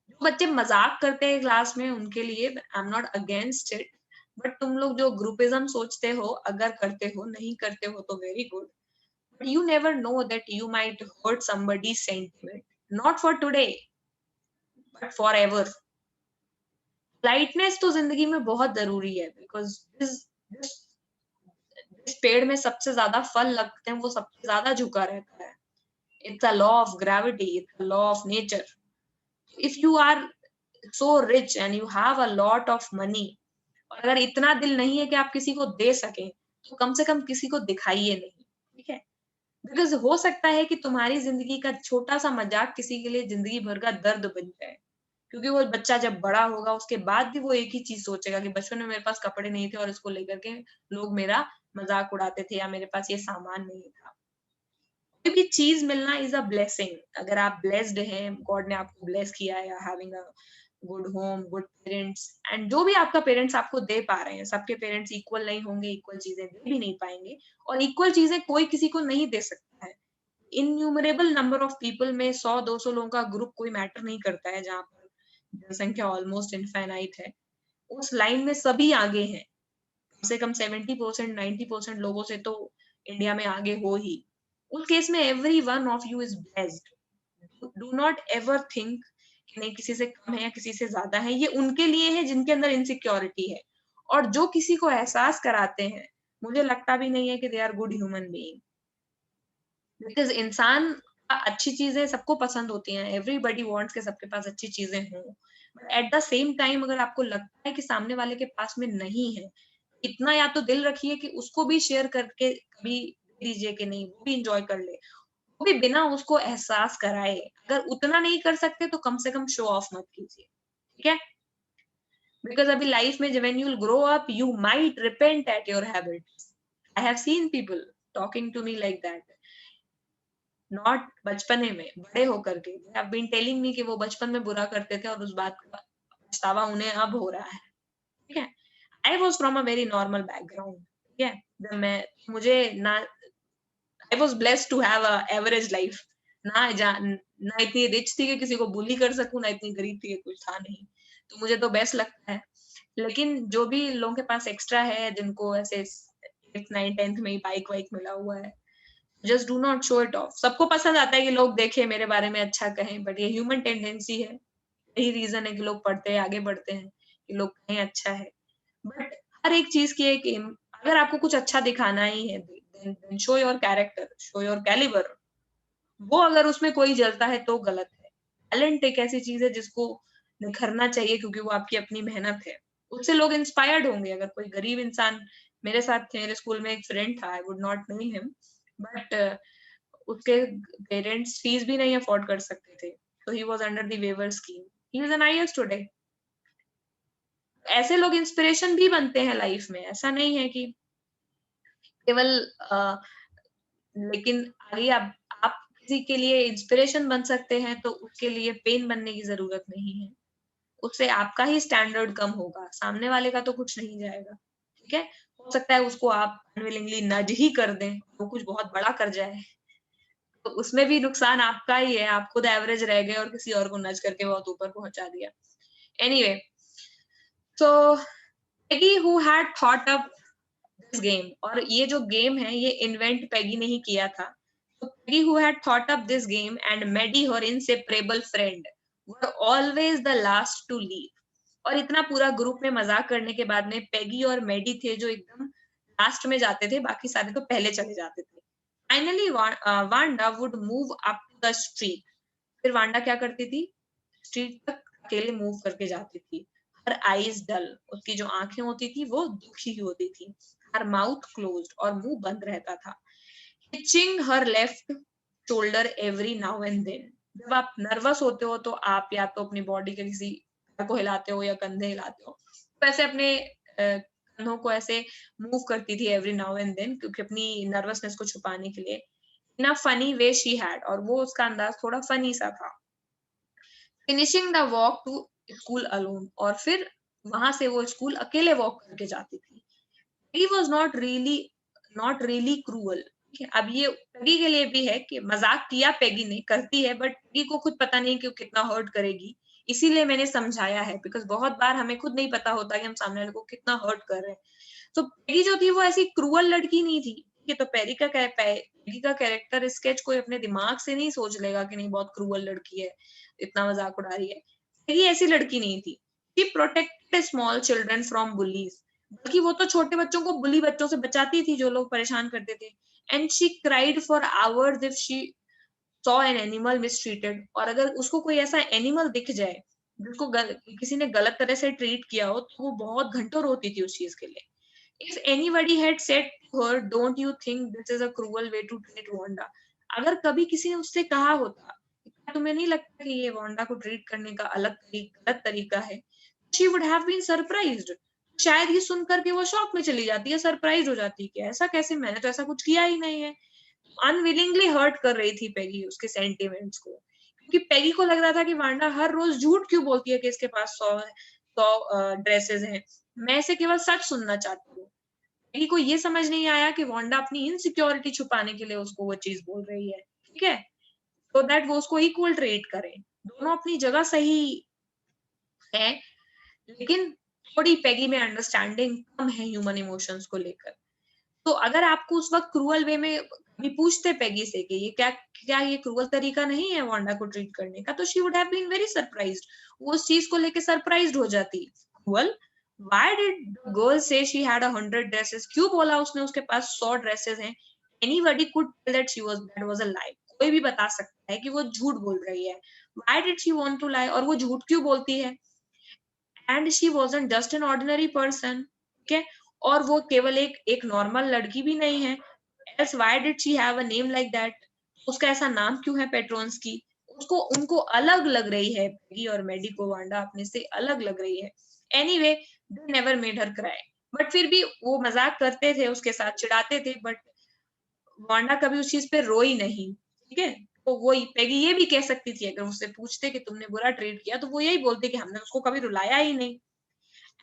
जो बच्चे मजाक करते हैं क्लास में उनके लिए I am not against it, but तुम लोग जो ग्रुपिज्म सोचते हो, अगर करते हो, नहीं करते हो तो very good, but you never know that you might hurt somebody's sentiment, not for today but for ever. Lightness तो जिंदगी में बहुत जरूरी है, बिकॉज जिस पेड़ में सबसे ज्यादा फल लगते हैं वो सबसे ज्यादा झुका रहता है। It's a law of gravity, it's a law of nature. If you are so rich and you have a lot of money, और अगर इतना दिल नहीं है कि आप किसी को दे सकें, तो कम से कम किसी को दिखाइए नहीं, ठीक है? बिकॉज हो सकता है कि तुम्हारी जिंदगी का छोटा सा मजाक किसी के लिए जिंदगी भर का दर्द बन जाए, क्योंकि वो बच्चा जब बड़ा होगा उसके बाद भी वो एक ही चीज सोचेगा कि बचपन में मेरे पास कपड़े नहीं थे और इसको लेकर के लोग मेरा मजाक उड़ाते थे, या मेरे पास ये सामान नहीं था। कोई भी चीज मिलना इज अ ब्लेसिंग। अगर आप ब्लेस्ड हैं, गॉड ने आपको ब्लेस किया है, having a good home, good parents, and जो भी आपका पेरेंट्स आपको दे पा रहे हैं, सबके पेरेंट्स इक्वल नहीं होंगे, इक्वल चीजें दे भी नहीं पाएंगे, और इक्वल चीजें कोई किसी को नहीं दे सकता है। इनन्यूमरेबल नंबर ऑफ पीपल में 100-200 लोगों का ग्रुप कोई मैटर नहीं करता है, जहाँ पर जनसंख्या ऑलमोस्ट इनफाइनाइट है, उस लाइन में सभी आगे हैं। कम से कम 70%, 90% लोगों से तो इंडिया में आगे हो ही। उस केस में every one of you is blessed. Do not ever think कि नहीं किसी से कम है या किसी से ज्यादा है, ये उनके लिए है जिनके अंदर इनसिक्योरिटी है, और जो किसी को एहसास कराते हैं, मुझे लगता भी नहीं है कि they are good human being. Because इंसान का अच्छी चीजें सबको पसंद होती हैं, एवरीबडी वांट्स के सबके पास अच्छी चीजें हों, but at the same time अगर आपको लगता है कि सामने वाले के पास में नहीं है, इतना या तो दिल रखिए कि उसको भी शेयर करके कभी दीजिए कि नहीं वो भी इंजॉय कर ले, वो भी बिना उसको एहसास कराए। अगर उतना नहीं कर सकते तो कम से कम शो ऑफ मत कीजिए, ठीक है? बिकॉज अभी लाइफ में when you will grow up you might repent at your habits. I have seen people talking to me like that, not बचपने में, बड़े होकर के हैव बीन टेलिंग मी कि वो बचपन में बुरा करते थे और उस बात का पछतावा उन्हें अब हो रहा है, ठीक है? I was from a very normal background, ठीक है? जब मैं मुझे ना I was blessed to have a average life, ना इतनी रिच थी कि किसी को बुली कर सकूं, ना इतनी गरीब थी कि कुछ था नहीं, तो मुझे तो बेस्ट लगता है। लेकिन जो भी लोगों के पास एक्स्ट्रा है, जिनको ऐसे 8th 9th 10th में ही बाइक वाइक मिला हुआ है, just do not show it of. सबको पसंद आता है कि लोग देखें मेरे बारे में अच्छा कहें, बट ये ह्यूमन टेंडेंसी है। यही रीजन है कि लोग पढ़ते हैं, आगे बढ़ते हैं, कि लोग कहें अच्छा है। हर एक चीज की एक अगर आपको कुछ अच्छा दिखाना ही है, then show your character, show your caliber. वो अगर उसमें कोई जलता है तो गलत है। टैलेंट एक ऐसी चीज है जिसको निखरना चाहिए, क्योंकि वो आपकी अपनी मेहनत है, उससे लोग इंस्पायर्ड होंगे। अगर कोई गरीब इंसान मेरे साथ थे, मेरे स्कूल में एक फ्रेंड था, I would not know him, but उसके पेरेंट्स फीस भी नहीं अफोर्ड कर सकते थे, तो he was under the waiver scheme, he is an IAS today. ऐसे लोग इंस्पिरेशन भी बनते हैं लाइफ में, ऐसा नहीं है कि केवल लेकिन आगे आप किसी के लिए इंस्पिरेशन बन सकते हैं, तो उसके लिए पेन बनने की जरूरत नहीं है। उससे आपका ही स्टैंडर्ड कम होगा, सामने वाले का तो कुछ नहीं जाएगा। ठीक है, हो सकता है उसको आप अनविलिंगली नज ही कर दें, वो कुछ बहुत बड़ा कर जाए, तो उसमें भी नुकसान आपका ही है, आप खुद एवरेज रह गए और किसी और को नज करके बहुत ऊपर पहुंचा दिया। Anyway, so Peggy who had thought up this game, और ये जो गेम है ये इन्वेंट पेगी ने ही किया था। So Peggy, who had thought up this game, and Maddie, her inseparable friend, were always the last to leave. और इतना पूरा ग्रुप में मजाक करने के बाद में पेगी और मेडी थे जो एकदम लास्ट में जाते थे, बाकी सारे तो पहले चले जाते थे। Finally Wanda would move up to the street. फिर वांडा क्या करती थी, स्ट्रीट तक अकेले मूव करके जाती थी। हर आईज डल, उसकी जो आंखें होती थी वो दुखी होती थी। हर माउथ क्लोज्ड, और मुंह बंद रहता था। Hitching her left shoulder every now and then. जब आप नर्वस होते हो तो आप या तो अपनी बॉडी के किसी पैर को हिलाते हो या कंधे हिलाते हो, वैसे अपने कंधों को ऐसे मूव करती थी एवरी नाउ एंड देन, क्योंकि अपनी नर्वसनेस को छुपाने के लिए। In a funny way she had, और वो उसका अंदाज थोड़ा फनी सा था। Finishing the walk to school alone, और फिर वहां से वो स्कूल अकेले वॉक करके जाती थी। He was not really cruel. अब ये पेगी के लिए भी है कि मजाक किया पेगी ने, करती है, बट पेगी को खुद पता नहीं कि वो कितना हर्ट करेगी, इसीलिए मैंने समझाया है, बिकॉज बहुत बार हमें खुद नहीं पता होता कि हम सामने वाले को कितना हर्ट कर रहे हैं। तो पेगी जो थी वो ऐसी क्रूअल लड़की नहीं थी। ये तो पेगी का कैरेक्टर स्केच कोई अपने दिमाग से नहीं सोच लेगा कि नहीं बहुत क्रूअल लड़की है, इतना मजाक उड़ा रही है। पेगी ऐसी लड़की नहीं थी। She protected small children from bullies, बल्कि वो तो छोटे बच्चों को बुली बच्चों से बचाती थी जो लोग परेशान करते थे। And she cried for hours if she saw an animal mistreated, और अगर उसको कोई ऐसा एनिमल दिख जाए जिसको किसी ने गलत तरह से ट्रीट किया हो, तो वो बहुत घंटों रोती थी उस चीज के लिए। If anybody had said to her, "Don't you think this is a cruel way to treat Wanda?" अगर कभी किसी ने उससे कहा होता, क्या तुम्हें नहीं लगता कि ये वांडा को ट्रीट करने का गलत तरीका है? She would have been surprised. शायद ये सुन करके वो शॉक में चली जाती है, सरप्राइज हो जाती है कि ऐसा कैसे, मैंने तो ऐसा कुछ किया ही नहीं है। अनविलिंगली हर्ट कर रही थी पेगी उसके सेंटिमेंट्स को, क्योंकि पेगी को लग रहा था कि वांडा हर रोज झूठ क्यों बोलती है कि इसके पास 100 ड्रेसेस हैं। मैं इसे केवल सच सुनना चाहती हूँ। पेगी को ये समझ नहीं आया कि वांडा अपनी इनसिक्योरिटी छुपाने के लिए उसको वो चीज बोल रही है, ठीक है, तो दैट वो उसको इक्वल ट्रीट करे। दोनों अपनी जगह सही है, लेकिन थोड़ी पेगी में अंडरस्टैंडिंग कम है ह्यूमन इमोशंस को लेकर। तो अगर आपको उस वक्त क्रूअल वे में भी पूछते पेगी से कि ये क्या क्या ये क्रूअल तरीका नहीं है वांडा को ट्रीट करने का, तो she would have been very surprised. वो उस चीज को लेके सरप्राइज्ड हो जाती। Cruel, why did the girl say she had 100 dresses? क्यों बोला उसने उसके पास 100 ड्रेसेस हैं? Anybody could tell that was a lie. कोई भी बता सकता है कि वो झूठ बोल रही है। Why did she want to lie? और वो झूठ क्यों बोलती है? And she wasn't just an ordinary person, ठीक है, और वो केवल एक नॉर्मल लड़की भी नहीं है। Else why did she have a name like that? उसका ऐसा नाम क्यों है पेट्रोन्स की? उसको उनको अलग लग रही है, पेगी और मेडी को वांडा अपने से अलग लग रही है। Anyway, they never made her cry, but फिर भी वो मजाक करते थे, उसके साथ चिढ़ाते थे, बट वांडा कभी उस चीज पे रोई नहीं, ठीक है। तो वो पेगी ये भी कह सकती थी, अगर उससे पूछते कि तुमने बुरा ट्रीट किया, तो वो यही बोलती कि हमने उसको कभी रुलाया ही नहीं।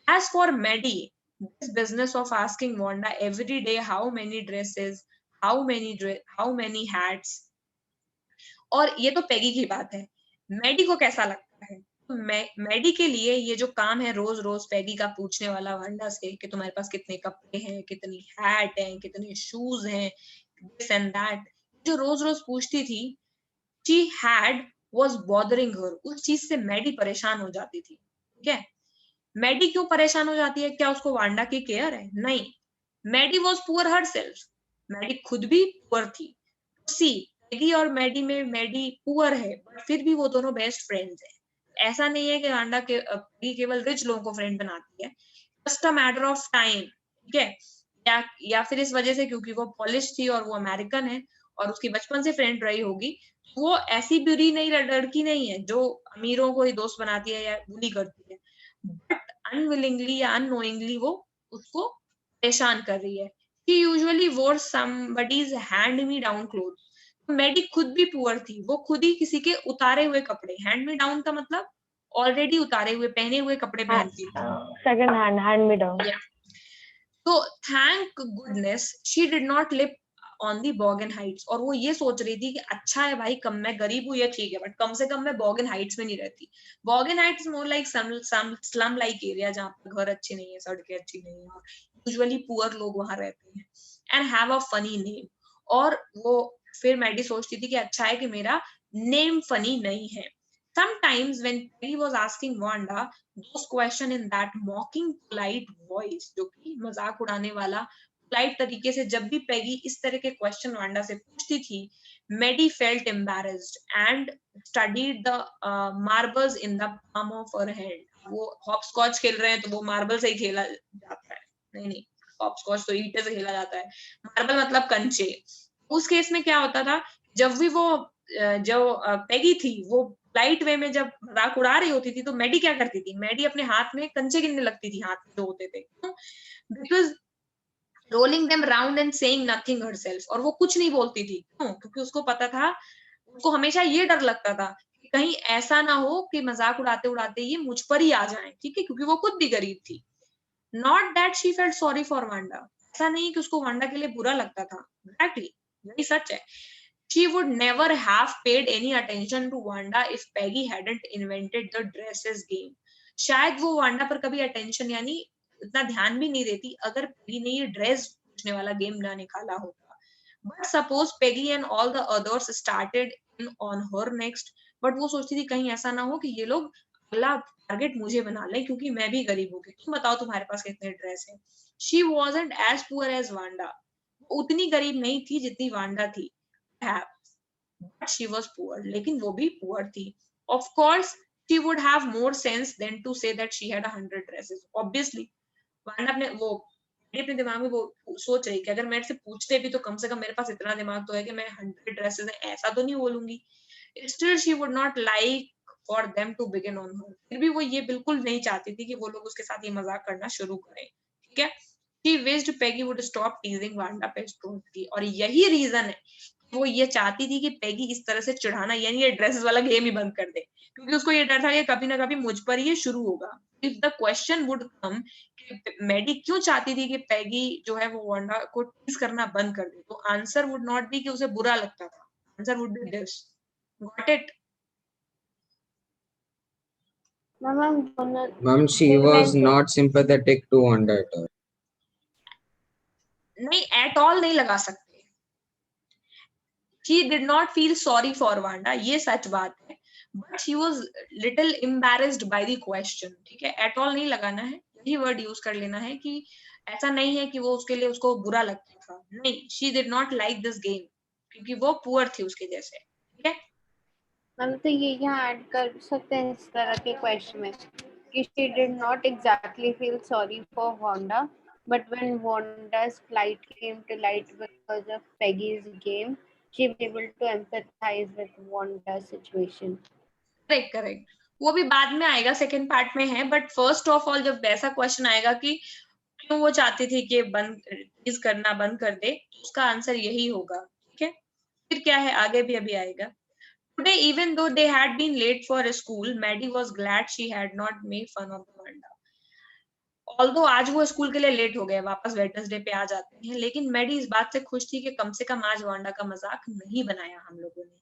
As for Maddie, this business of asking Wanda every day how many dresses, how many hats, और ये तो पेगी की बात है। मैडी को कैसा लगता है? तो मैडी के लिए ये जो काम है रोज रोज पेगी का पूछने वाला वांडा से कि तुम्हारे पास कितने कपड़े हैं, कितनी हैट हैं, कितने शूज हैं, दिस एंड दैट, जो रोज रोज पूछती थी, she had was bothering her, उस चीज से मैडी परेशान हो जाती थी, ठीक है। मैडी क्यों परेशान हो जाती है? क्या उसको वांडा की केयर है? नहीं, Maddie was poor herself, Maddie खुद भी पुअर थी। सी पैगी और मैडी में मैडी पुअर है, बट फिर भी वो दोनों बेस्ट फ्रेंड्स हैं। ऐसा नहीं है कि वांडा के पैगी केवल रिच लोगों को फ्रेंड बनाती है, just a matter of time, ठीक है? या फिर इस वजह से क्योंकि वो पॉलिश थी और वो अमेरिकन है और उसकी बचपन से फ्रेंड रही होगी, वो ऐसी बुरी नहीं लड़की नहीं है जो अमीरों को ही दोस्त बनाती है या बुली करती है, बट अनविलिंगली या अननोइंगली वो उसको परेशान कर रही है। She usually wore somebody's hand me down clothes. Maddie खुद भी पुअर थी, वो खुद ही किसी के उतारे हुए कपड़े, हैंड मी डाउन का मतलब ऑलरेडी उतारे हुए पहने हुए कपड़े पहनती थी। Second hand me down. Yeah. तो thank goodness she did not live on the Boggins heights, और वो ये सोच रही थी कि अच्छा है भाई, कम मैं गरीब हूँ ये ठीक है, बट कम से कम मैं बॉगन हाइट्स में नहीं रहती। Boggins heights more like some slum like area जहाँ पर घर अच्छे नहीं है, सड़कें अच्छी नहीं है, और यूजुअली पुअर लोग वहां रहते हैं, and have a funny name. और वो फिर मैडी सोचती थी कि अच्छा है कि मेरा नेम फनी नहीं है। Sometimes when Peggy was asking Wanda those question in that mocking polite voice, जो कि मजाक उड़ाने वाला polite तरीके से जब भी पैगी इस तरह के क्वेश्चन वांडा से पूछती थी, मेडी felt embarrassed and studied the marbles in the palm of her hand. वो हॉप स्कॉच खेल रहे हैं तो वो मार्बल से ही खेला जाता है, नहीं नहीं, हॉप स्कॉच तो ईंटे से खेला जाता है, मार्बल मतलब कंचे। उस केस में क्या होता था, जब भी वो जो पैगी थी वो लाइट वे में जब मजाक उड़ा रही होती थी तो मैडी क्या करती थी, मैडी अपने हाथ में कंचे गिनने लगती थी, हाथ में जो होते थे, because rolling them round and saying nothing herself, और वो कुछ नहीं बोलती थी, क्यों? क्योंकि उसको पता था, उसको हमेशा ये डर लगता था कि कहीं ऐसा ना हो कि मजाक उड़ाते उड़ाते ये मुझ पर ही आ जाए, ठीक है, क्योंकि वो खुद भी गरीब थी। Not that she felt sorry for Wanda, ऐसा नहीं कि उसको वांडा के लिए बुरा लगता था, एग्जैक्टली यही सच है। She would never have paid any attention to Wanda if Peggy hadn't invented the dresses game. शायद वो वांडा पर कभी अटेंशन यानी इतना ध्यान भी नहीं देती अगर पेगी ने ये ड्रेस पूछने वाला गेम ना निकाला होता। But suppose Peggy and all the others started in on her next. But वो सोचती थी कहीं ऐसा ना हो कि ये लोग अगला टारगेट मुझे बना ले क्योंकि मैं भी गरीब हूँ, तुम बताओ तुम्हारे पास कितने ड्रेस हैं। She wasn't as poor as Wanda. उतनी गरीब नहीं थी जितनी वांडा थी, but she was poor, लेकिन वो भी poor थी। Of course, she would have more sense than to say that she had 100 dresses. Obviously, Wanda अपने वो अपने दिमाग में वो सोच रही कि अगर मेरे से पूछते भी तो कम से कम मेरे पास इतना दिमाग तो है कि मैं 100 ड्रेसेस हैं ऐसा तो नहीं बोलूंगी। Still, she would not like for them to begin on her. फिर भी वो ये बिल्कुल नहीं चाहती थी कि वो लोग उसके साथ ये मजाक करना शुरू करें, ठीक है? She wished Peggy would stop teasing Wanda Pestrotsky, और यही रीजन है वो ये चाहती थी कि पैगी इस तरह से चिढ़ाना यानी ये ड्रेसेस वाला गेम ही बंद कर दे, क्योंकि उसको ये डर था कि कभी ना कभी मुझ पर ये शुरू होगा। If the question would come कि मैडी क्यों चाहती थी कि पैगी जो है वो वांडा को टीज करना बंद कर दे, तो आंसर वुड नॉट बी कि उसे बुरा लगता था, answer would B this, got it? Ma'am, she was not sympathetic to Wanda at all. नहीं, एट ऑल नहीं लगा सकते। She did not feel sorry for Wanda, ये सच बात है, but she was little embarrassed by the question, ठीक है? At all नहीं लगाना है, यही वर्ड यूज कर लेना है कि ऐसा नहीं है कि वो उसके लिए उसको बुरा लगता था, नहीं, she did not like this game क्योंकि वो पुअर थी उसके जैसे, ठीक है? हम तो ये यहाँ ऐड कर सकते हैं इस तरह के क्वेश्चन में कि she did not exactly feel sorry for Wanda, but when Wanda's plight came to light because of Peggy's game, she was able to empathize with Wanda's situation. Correct correct, वो भी बाद में आएगा, सेकेंड पार्ट में है, but first of all जब ऐसा question आएगा कि क्यों वो चाहती थी कि बंद टीज करना बंद कर दे, उसका आंसर यही होगा, ठीक है? फिर क्या है आगे भी अभी आएगा। Today, even though they had been late for school, Maddie was glad she had not made fun of Wanda. Although आज वो स्कूल के लिए लेट हो गए, वापस वेडनेसडे पे आ जाते हैं, लेकिन मैडी इस बात से खुश थी कि कम से कम आज वांडा का मजाक नहीं बनाया हम लोगों ने।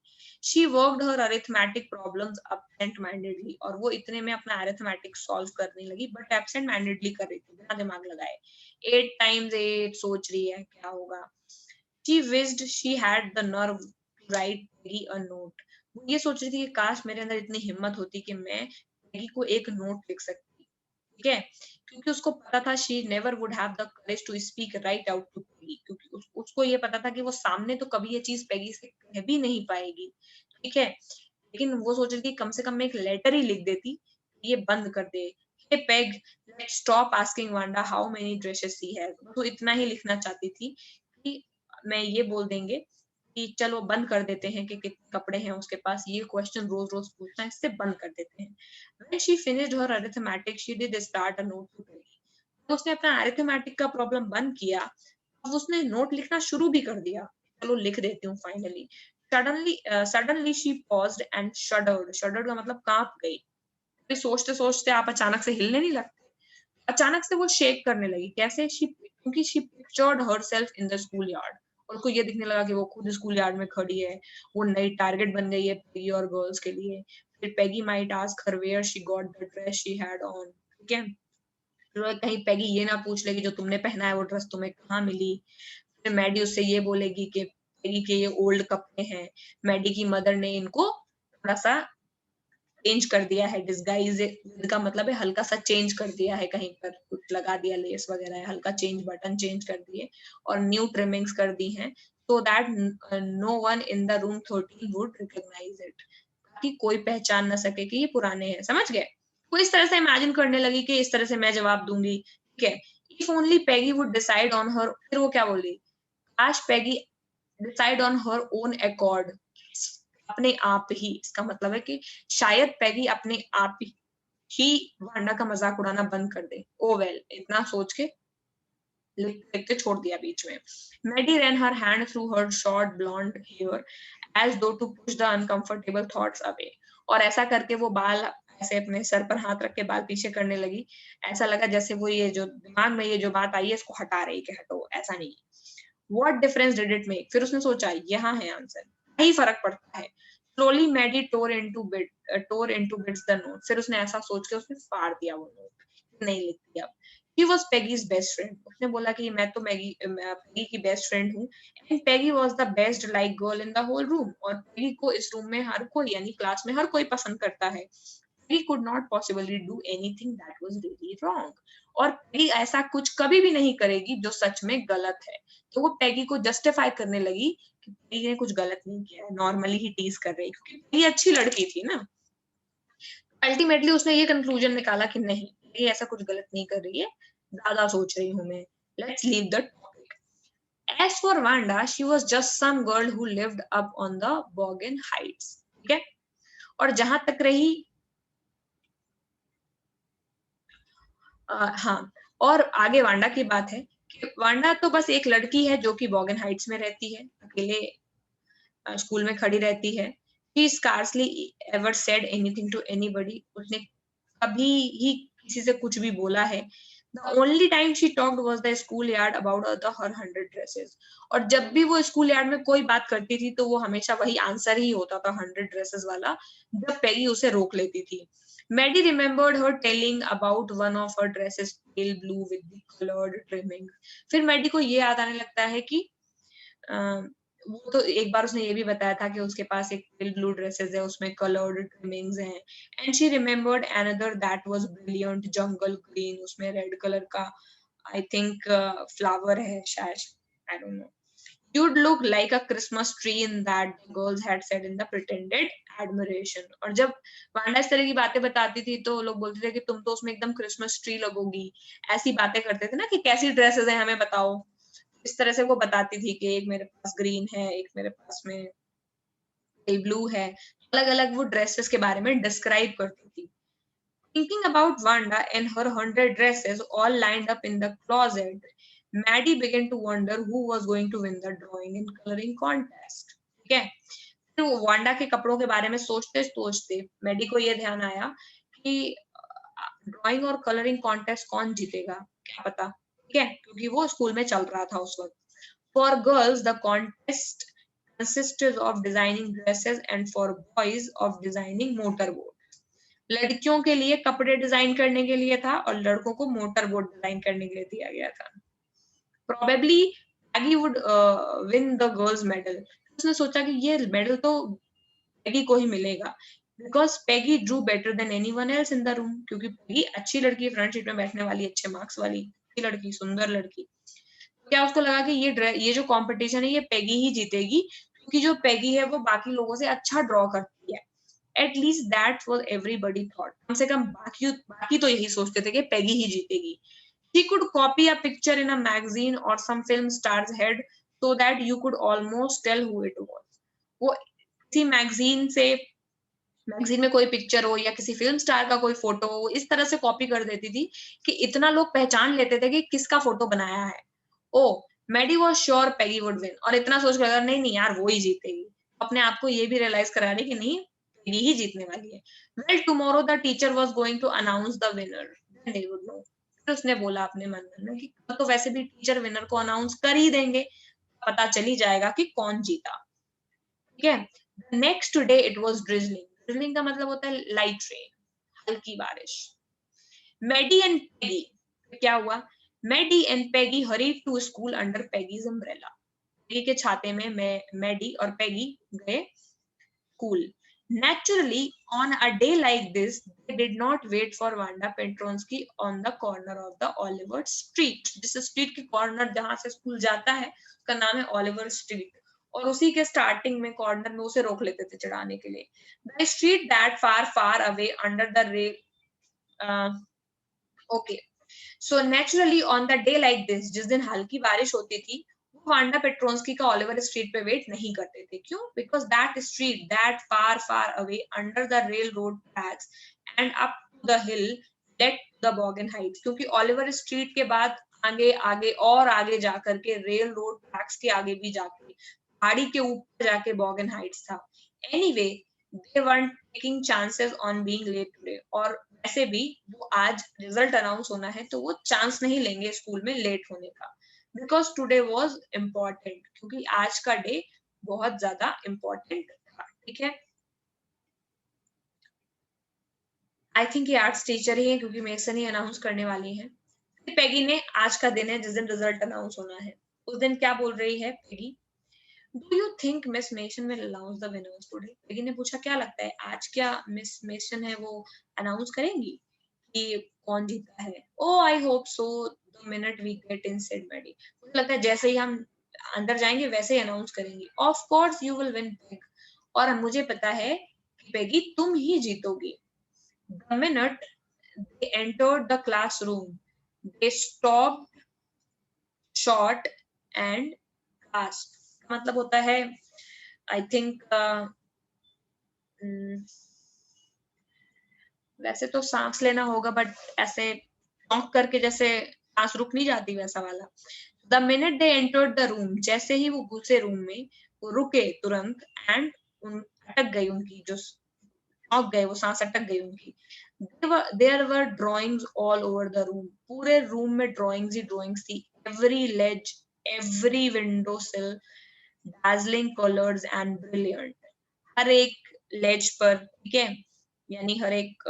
She worked her arithmetic problems absent-mindedly, और वो इतने में अपना arithmetic solve करने लगी, but absent-mindedly कर रही थी, बिना दिमाग लगाए। 8 times 8 सोच रही है क्या होगा। She wished she had the nerve to write Peggy a note. वो ये सोच रही थी कि काश मेरे अंदर इतनी हिम्मत होती कि मैं पैगी को एक नोट लिख सकती, ठीक है, क्योंकि उसको पता था she never would have the courage to speak right out to Peggy, क्योंकि उसको ये पता था कि वो सामने तो कभी ये चीज पेगी से कह भी नहीं पाएगी, ठीक है, लेकिन वो सोच रही थी कम से कम मैं एक लेटर ही लिख देती, ये बंद कर दे, hey Peg let's stop asking Wanda how many dresses she has, तो इतना ही लिखना चाहती थी कि मैं ये बोल देंगे कि चलो बंद कर देते हैं कि कितने कपड़े हैं उसके पास, ये क्वेश्चन रोज रोज पूछना, इससे बंद कर देते हैं। When she finished her arithmetic, she did start a note to Peggy. तो उसने अपना अरिथमेटिक का प्रॉब्लम बंद किया, अब उसने नोट लिखना शुरू भी कर दिया, चलो लिख देती हूँ finally. Suddenly she paused and shuddered, shuddered का मतलब कांप गई। सोचते सोचते आप अचानक से हिलने नहीं लगते, अचानक से वो शेक करने लगी, कैसे, क्योंकि she pictured herself in the school yard, और उसको ये दिखने लगा कि वो खुद स्कूल यार्ड में खड़ी है, वो नई टारगेट बन गई है पेगी और गर्ल्स के लिए। फिर Peggy might ask her where she got the dress she had on, ठीक है, तो कहीं पेगी ये ना पूछ लेगी जो तुमने पहना है वो ड्रेस तुम्हें कहाँ मिली। फिर मैडी उससे ये बोलेगी कि पेगी के ये ओल्ड कपड़े हैं, मैडी की मदर ने इनको थोड़ा सा चेंज कर दिया है, डिस्गाइज का मतलब है हल्का सा चेंज कर दिया है, कहीं पर कुछ लगा दिया लेस वगैरह, हल्का चेंज, बटन चेंज कर दिए और न्यू ट्रिमिंग्स कर दी हैं, so that no one in the room 13 would recognise it, ताकि कोई पहचान ना सके कि ये पुराने हैं, समझ गए। वो इस तरह से इमेजिन करने लगी कि इस तरह से मैं जवाब दूंगी, ठीक है, if only Peggy would decide on her, फिर वो क्या बोली, काश Peggy decide on her own accord, अपने आप ही, इसका मतलब है कि शायद पेगी अपने आप ही वांडा का मजाक उड़ाना बंद कर दे। ओ वेल, इतना सोच के लिख के छोड़ दिया बीच में। मेडी ran her hand through her short blonde hair as though to push the uncomfortable thoughts away, और ऐसा करके वो बाल ऐसे अपने सर पर हाथ रख के बाल पीछे करने लगी, ऐसा लगा जैसे वो ये जो दिमाग में ये जो बात आई है इसको हटा रही कि हटो, ऐसा नहीं। What difference did it make? फिर उसने सोचा यहाँ है आंसर, यही फर्क पड़ता है। Slowly Maddie tore into bits the note. फिर उसने ऐसा सोच के उसने फाड़ दिया वो नोट, नहीं लिख दिया। She was Peggy's best friend. उसने बोला कि मैं तो पेगी की बेस्ट फ्रेंड हूँ, and Peggy was the best like girl in the whole room. और पेगी को इस रूम में हर कोई, यानी क्लास में हर कोई पसंद करता है। Peggy could not possibly do anything that was really wrong. और पेगी ऐसा कुछ कभी भी नहीं करेगी जो सच में गलत है। तो वो पेगी को जस्टिफाई करने लगी कि पेगी ने कुछ गलत नहीं किया है, नॉर्मली ही टीज कर रही, क्योंकि पेगी अच्छी लड़की थी ना। अल्टीमेटली उसने ये कंक्लूजन निकाला कि नहीं, ये ऐसा कुछ गलत नहीं कर रही है, ज्यादा सोच रही हूँ मैं, let's leave the topic. As for Wanda, she was just some girl who lived up on the Bogan Heights, ठीक है। और जहां तक रही हाँ, और आगे वांडा की बात है कि वांडा तो बस एक लड़की है जो कि बॉगन हाइट्स में रहती है, अकेले स्कूल में खड़ी रहती है। She scarcely ever said anything to anybody. उसने कभी ही किसी से कुछ भी बोला है। The only time she talked was the schoolyard about her 100 dresses. और जब भी वो स्कूल यार्ड में कोई बात करती थी तो वो हमेशा वही आंसर ही होता था 100 dresses वाला, जब पेगी उसे रोक लेती थी। Maddie remembered her telling about one of her dresses pale blue with the colored trimming. फिर मैडी को ये याद आने लगता है कि वो तो एक बार उसने ये भी बताया था कि उसके पास एक पेल ब्लू ड्रेसेस है, उसमें कलर्ड ट्रिमिंग्स हैं, and she remembered another that was brilliant jungle green, उसमें रेड कलर का आई थिंक फ्लावर है शायद, I don't know. You'd look like a Christmas tree in that, the girls had said in the pretended admiration. और जब Wanda इस तरह की बातें बताती थी तो लोग बोलते थे कि तुम तो उसमें एकदम क्रिसमस ट्री लगोगी, ऐसी बातें करते थे ना कि कैसी ड्रेसेस हैं हमें बताओ, इस तरह से वो बताती थी कि एक मेरे पास ग्रीन है, एक मेरे पास में ब्लू है, अलग अलग वो ड्रेसेस के बारे में डिस्क्राइब करती थी। Thinking about Wanda and her 100 dresses all lined up in the closet, Maddie began to wonder who was going to win the drawing and coloring contest. ठीक है, फिर वो वांडा के कपड़ों के बारे में सोचते सोचते मैडी को ये ध्यान आया कि ड्राइंग और कलरिंग कॉन्टेस्ट कौन जीतेगा, क्या पता, ठीक है, क्योंकि वो स्कूल में चल रहा था उस वक्त। For girls, the contest consisted of designing dresses and for boys of designing motorboat. लड़कियों के लिए कपड़े डिजाइन करने के लिए था और लड़कों को मोटर बोट डिजाइन करने के लिए दिया गया था। Probably Maggie would win the girls medal. उसने सोचा कि ये मेडल तो मैगी को ही मिलेगा। Because Peggy Drew better than anyone else in the room, क्योंकि पेगी अच्छी लड़की, फ्रंट सीट में बैठने वाली, अच्छे मार्क्स वाली अच्छी लड़की, सुंदर लड़की। क्या उसको लगा कि ये जो कंपटीशन है ये पेगी ही जीतेगी, क्योंकि जो पेगी है वो बाकी लोगों से अच्छा ड्रॉ करती है। At least that was everybody thought, कम से कम बाकी तो यही सोचते थे कि पेगी ही जीतेगी। He could copy a picture in a magazine or some film star's head so that you could almost tell who it was. वो किसी मैगजीन में कोई पिक्चर हो या किसी फिल्म स्टार का कोई फोटो हो, इस तरह से कॉपी कर देती थी कि इतना लोग पहचान लेते थे कि किसका फोटो बनाया है। Oh Maddie was sure Peggy would win, और इतना सोच कर नहीं नहीं यार वो ही जीतेगी, अपने आप को ये भी रियलाइज करा रही कि नहीं पेगी ही जीतने वाली है। Well tomorrow the teacher was going to announce the winner, they would know. फिर उसने बोला अपने मन में कि तो वैसे भी टीचर विनर को अनाउंस कर ही देंगे, पता चल ही जाएगा कि कौन जीता। ठीक है। Next day it was drizzling, drizzling का मतलब होता है लाइट रेन, हल्की बारिश। मेडी एंड पेगी, क्या हुआ, Maddie and Peggy hurried to school under Peggy's umbrella. Peggy के छाते में मेडी और पेगी गए school. Naturally, on a day like this, they did not wait for Wanda Petronsky on the corner of the Oliver Street. जिस street के corner जहां से school जाता है उसका नाम है ऑलिवर स्ट्रीट, और उसी के स्टार्टिंग में कॉर्नर में उसे रोक लेते थे चढ़ाने के लिए। The street that far away under the rail. Okay. So naturally on the day like this, जिस दिन हल्की बारिश होती थी, वांडा पेट्रोन्स्की का ओलिवर स्ट्रीट पे वेट नहीं करते थे। क्यों? Because that street that far away under the railroad tracks and up to the hill let the Boggins heights, क्योंकि ओलिवर स्ट्रीट के बाद आगे आगे और आगे जाकर के रेल रोड ट्रैक्स के आगे भी जाके पहाड़ी के ऊपर जाके बॉगन हाइट्स था। Anyway they weren't taking chances on being late today, और ऐसे भी वो आज रिजल्ट अनाउंस होना है तो वो चांस नहीं लेंगे स्कूल में लेट होने का, बिकॉज टुडे वाज इम्पोर्टेंट, क्योंकि आज का डे बहुत ज्यादा इम्पोर्टेंट था। ठीक है। आई थिंक ये आर्ट्स टीचर ही है क्योंकि मेसन ही अनाउंस करने वाली है। पेगी ने आज का दिन है जिस दिन रिजल्ट अनाउंस होना है, उस दिन क्या बोल रही है Peggy, Do you think Miss Mason will announce the winners today? Peggy ने पूछा क्या लगता है आज क्या मिस मेसन है वो अनाउंस करेंगी कि कौन जीता है? Oh, I hope so. The minute we get in, said Maddie. मुझे लगता है जैसे ही हम अंदर जाएंगे वैसे ही अनाउंस करेंगी। Of course you will win, Peg. और मुझे पता है कि पेगी तुम ही जीतोगी। The minute they entered the classroom, they stopped short and asked. मतलब होता है आई थिंक वैसे तो सांस लेना होगा बट ऐसे चौंक करके जैसे सांस रुक नहीं जाती वैसा वाला। The minute they entered the room, जैसे ही वो घुसे रूम में वो रुके तुरंत एंड अटक गई उनकी जो चौंक गए, वो सांस अटक गई उनकी। There were drawings all over the room, पूरे रूम में ड्राइंग्स ही ड्राइंग्स थी। Every ledge, every window sill dazzling colors and brilliant, हर एक लेज पर, ठीक है, यानी हर एक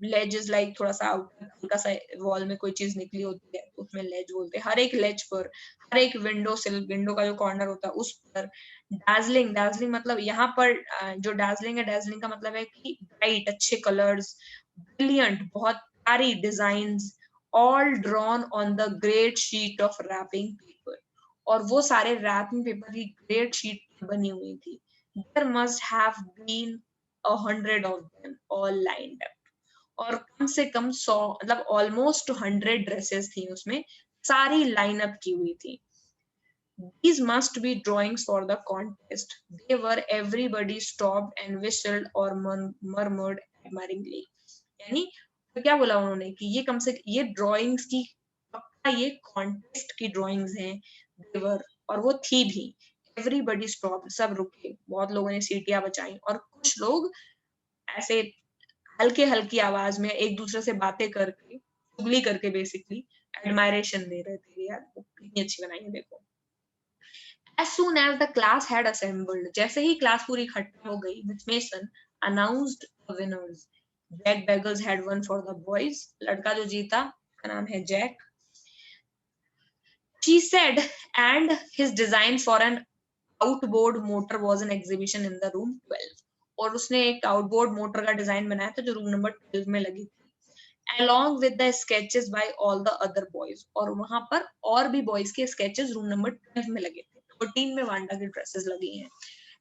लेज इज लाइक थोड़ा सा आउटर हल्का सा वॉल में कोई चीज निकली होती है उसमें लेज बोलते हैं। हर एक लेज पर, हर एक विंडो सिल, विंडो का जो कॉर्नर होता है उस पर dazzling, dazzling मतलब यहाँ पर जो dazzling है, dazzling का मतलब है कि ब्राइट, अच्छे कलर्स, brilliant बहुत प्यारी designs, all drawn on the great sheet of wrapping paper, और वो सारे रैपिंग पेपर की ग्रेट शीट बनी हुई थी। There must have been 100 of them all lined up, और कम से कम 100 मतलब ऑलमोस्ट 100 ड्रेसेस थी उसमें, सारी लाइन अप की हुई थी। These must be drawings for the contest. They were everybody stopped and whistled or murmured admiringly. यानी तो क्या बोला उन्होंने कि ये कम से ये ड्राइंग्स की पक्का ये कॉन्टेस्ट की ड्राइंग्स हैं। देवर, और वो थी भी। एवरीबडी स्टॉप, सब रुके, बहुत लोगों ने सीटियां बचाई और कुछ लोग ऐसे हल्के हल्की आवाज में एक दूसरे से बातें करके, चुगली करके बेसिकली एडमायरेशन दे रहे थे, यार कितनी अच्छी बनाई है देखो। As soon as the class had assembled, जैसे ही क्लास पूरी इकट्ठा हो गई, Miss Mason announced the winners. Jack Bagels had won for the boys. लड़का जो जीता का नाम है Jack. She said, and his design for an outboard motor was an exhibition in the room 12. और उसने एक आउटबोर्ड मोटर का डिजाइन बनाया था जो रूम नंबर 12 में लगी थी, along with the sketches by all the other boys, और वहां पर और भी बॉयज के स्केचेस रूम नंबर 12 में लगे थे। 13 में वांडा की ड्रेसेस लगी हैं।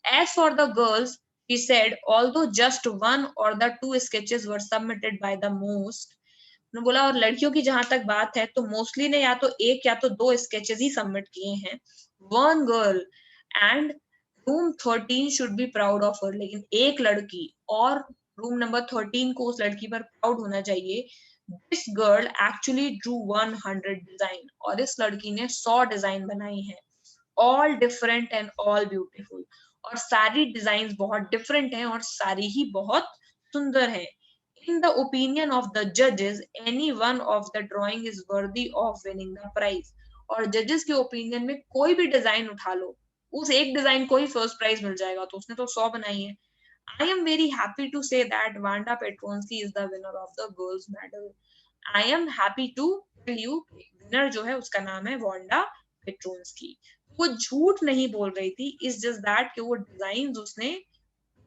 As for the girls, he said, although just one or the two sketches were submitted by the most, उन्होंने बोला और लड़कियों की जहां तक बात है तो मोस्टली ने या तो एक या तो दो स्केचेस ही सबमिट किए हैं। One girl and room 13 should be proud of her, लेकिन एक लड़की और रूम नंबर 13 को उस लड़की पर प्राउड होना चाहिए। This girl actually Drew 100 design, और इस लड़की ने 100 डिजाइन बनाई है। All different and all beautiful, और सारी डिजाइन बहुत डिफरेंट हैं और सारी ही बहुत सुंदर हैं। In the opinion of the judges, any one of the drawing is worthy of winning the prize. और जजेस के ओपिनियन में कोई भी डिजाइन उठा लो, उस एक डिजाइन को ही फर्स्ट प्राइज मिल जाएगा, तो उसने तो 100 बनाई है। I am very happy to say that Vanda Petronsky is the winner of the girls medal. I am happy to tell you, winner जो है उसका नाम है वांडा पेट्रोन्स्की। वो झूठ नहीं बोल रही थी, इज जस्ट दैट कि वो डिजाइन उसने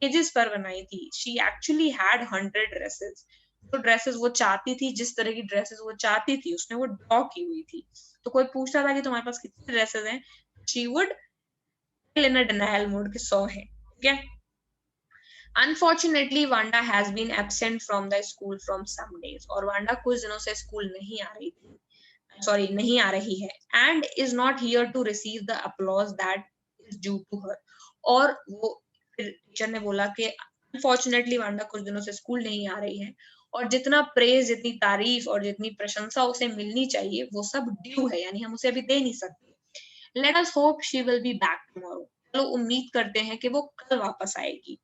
पेजेस पर बनाई थी। शी एक्चुअली हैड 100 ड्रेसेस, जो ड्रेसेस वो चाहती थी, जिस तरह की ड्रेसेस वो चाहती थी उसने वो ड्रॉ की हुई थी। तो कोई पूछता था कि तुम्हारे पास कितने ड्रेसेस हैं, she would in a denial mode के 100 है। ठीक है। Unfortunately, Wanda has been absent from the school from some days, और वांडा कुछ दिनों से स्कूल नहीं आ रही थी, सॉरी नहीं आ रही है, and is not here to receive the applause that is due to her। और वो टीचर ने बोला कि अनफॉर्चुनेटली वांडा कुछ दिनों से स्कूल नहीं आ रही है, और जितना प्रेज, जितनी तारीफ और जितनी प्रशंसा उसे मिलनी चाहिए वो सब ड्यू है, यानी हम उसे अभी दे नहीं सकते। Let us hope she will be back tomorrow, चलो उम्मीद करते हैं कि वो कल वापस आएगी।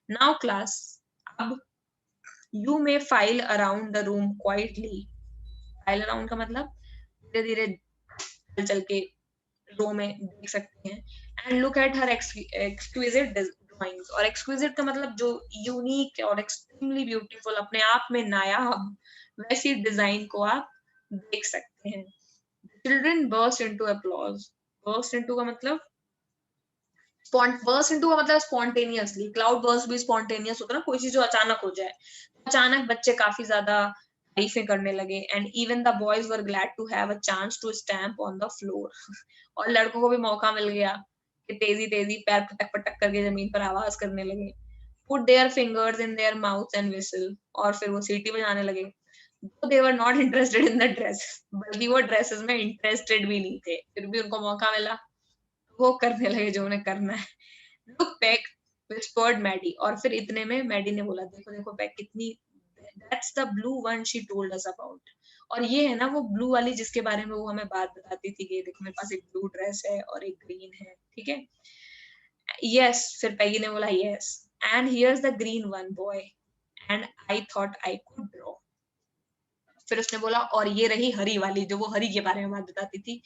नाउ क्लास, अब you may file around the room quietly. File around का मतलब धीरे धीरे चल के रो में देख सकते हैं। And look at her exquisite drawings, और एक्सक्विजिट का मतलब जो यूनिक और एक्सट्रीमली ब्यूटीफुल, अपने आप में नायाब, वैसी डिजाइन को आप देख सकते हैं। Children burst into applause. Burst into का मतलब बर्स्ट इनटू का मतलब स्पॉन्टेनियसली। क्लाउड बर्स्ट भी स्पॉन्टेनियस होता है ना, कोई चीज जो अचानक हो जाए। अचानक बच्चे काफी ज्यादा तारीफें करने लगे। And even the boys were glad to have a chance to stamp on the floor. और लड़कों को भी मौका मिल गया कि तेजी तेजी पैर पटक पटक करके जमीन पर आवाज करने लगे। Put their fingers in their mouth and whistle, और फिर वो सीटी बजाने लगे। They were not interested in the dress, बल्कि वो ड्रेसेस में इंटरेस्टेड भी नहीं थे, फिर भी उनको मौका मिला, वो करने लगे जो उन्हें करना है। लुक पैक whispered मैडी, और फिर इतने में मैडी ने बोला, देखो देखो पैक कितनी, that's the blue one she told us about। और ये है ना वो ब्लू वाली जिसके बारे में वो हमें बात बताती थी कि देखो मेरे पास एक ब्लू ड्रेस है और एक ग्रीन है। ठीक है। यस, फिर पैगी ने बोला yes, and here's the green one boy and I thought I could draw. फिर उसने बोला और ये रही हरी वाली, जो वो हरी के बारे में बात बताती थी।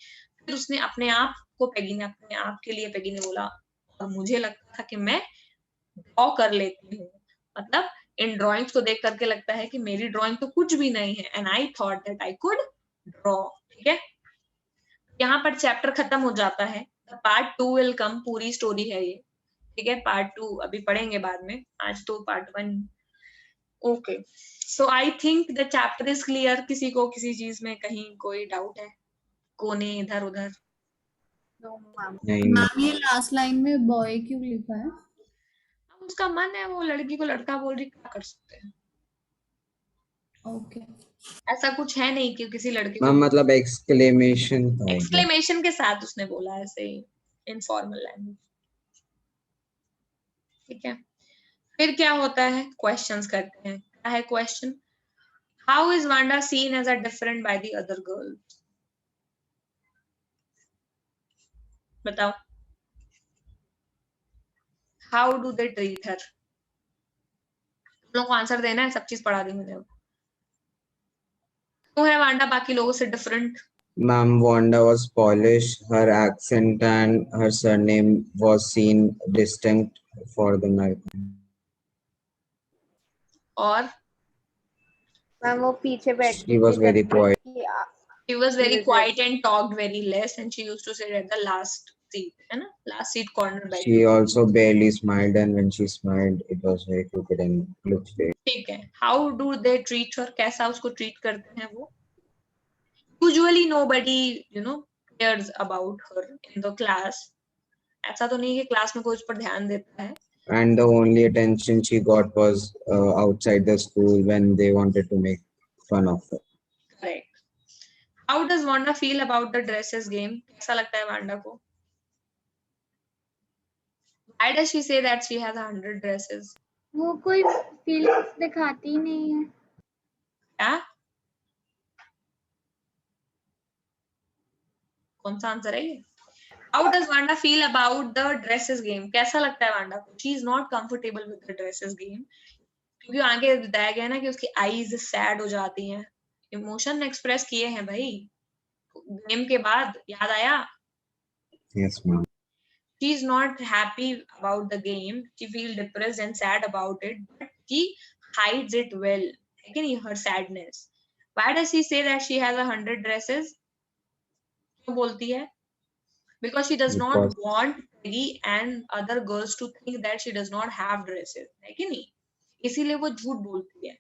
फिर उसने अपने आप को, पैगी ने अपने आप के लिए, पैगी ने बोला और मुझे लगता था कि मैं ड्रॉ कर लेती हूँ, मतलब इन ड्राइंग्स को देख करके लगता है कि मेरी ड्राइंग तो कुछ भी नहीं है। And I thought that I could draw. ठीक है। यहाँ पर चैप्टर खत्म हो जाता है। पार्ट 2 विल कम, पूरी स्टोरी है ये। ठीक है। पार्ट 2 अभी पढ़ेंगे बाद में, आज तो part 1। Okay, so I think the chapter is clear. किसी को किसी चीज में कहीं कोई डाउट है? कोने इधर उधर? No, ma'am. नहीं मैम ये लास्ट लाइन में बॉय क्यों लिखा है? अब उसका मन है, वो लड़की को लड़का बोल रही, क्या कर सकते हैं। ओके ऐसा कुछ है नहीं कि किसी लड़के को मैम मतलब एक्सक्लेमेशन था ये। एक्सक्लेमेशन के साथ उसने बोला, ऐसे ही इनफॉर्मल लैंग्वेज। ठीक है। फिर क्या होता है, क्वेश्चंस करते हैं। क्या है question? How is Wanda seen as a different by the other girls? बताओ, how do they treat her? तुम लोग को आंसर देना है, सब चीज पढ़ा दी मैंने। क्यों है वांडा बाकी लोगों से different? Ma'am, Wanda was Polish. Her accent and her surname was seen distinct for the American. और मैम वो पीछे बैठती She was थी very जब quiet. she was very Lizard. quiet and talked very less, and she used to sit at the last seat, है ना, last seat corner बैठी। She also barely smiled, and when she smiled, it was very crooked and looked strange. ठीक है, how do they treat her, कैसा उसको treat करते हैं वो? Usually nobody cares about her in the class. ऐसा तो नहीं कि क्लास में कोई उस पर ध्यान देता है। And the only attention she got was outside the school when they wanted to make fun of her. Correct. How does Wanda feel about the dresses game? कैसा लगता है वांडा को? Why does she say that she has 100 dresses? वो कोई feelings दिखाती ही नहीं है। क्या? कौन सा आंसर है ये? How does Wanda feel about the dresses game? कैसा लगता है वांडा को? She is not comfortable with the dresses game. क्योंकि आगे बताया गया ना कि उसकी आईज सैड हो जाती हैं, इमोशन एक्सप्रेस किए हैं भाई गेम के बाद, याद आया? Yes, ma'am. She is not happy about the game. She feels depressed and sad about it, but she hides it well. Again, her sadness. Why does she say that she has 100 dresses? क्यों बोलती है? Because she does not Because want Peggy and other girls to think that she does not have dresses. है कि नहीं? इसीलिए वो झूठ बोलती है।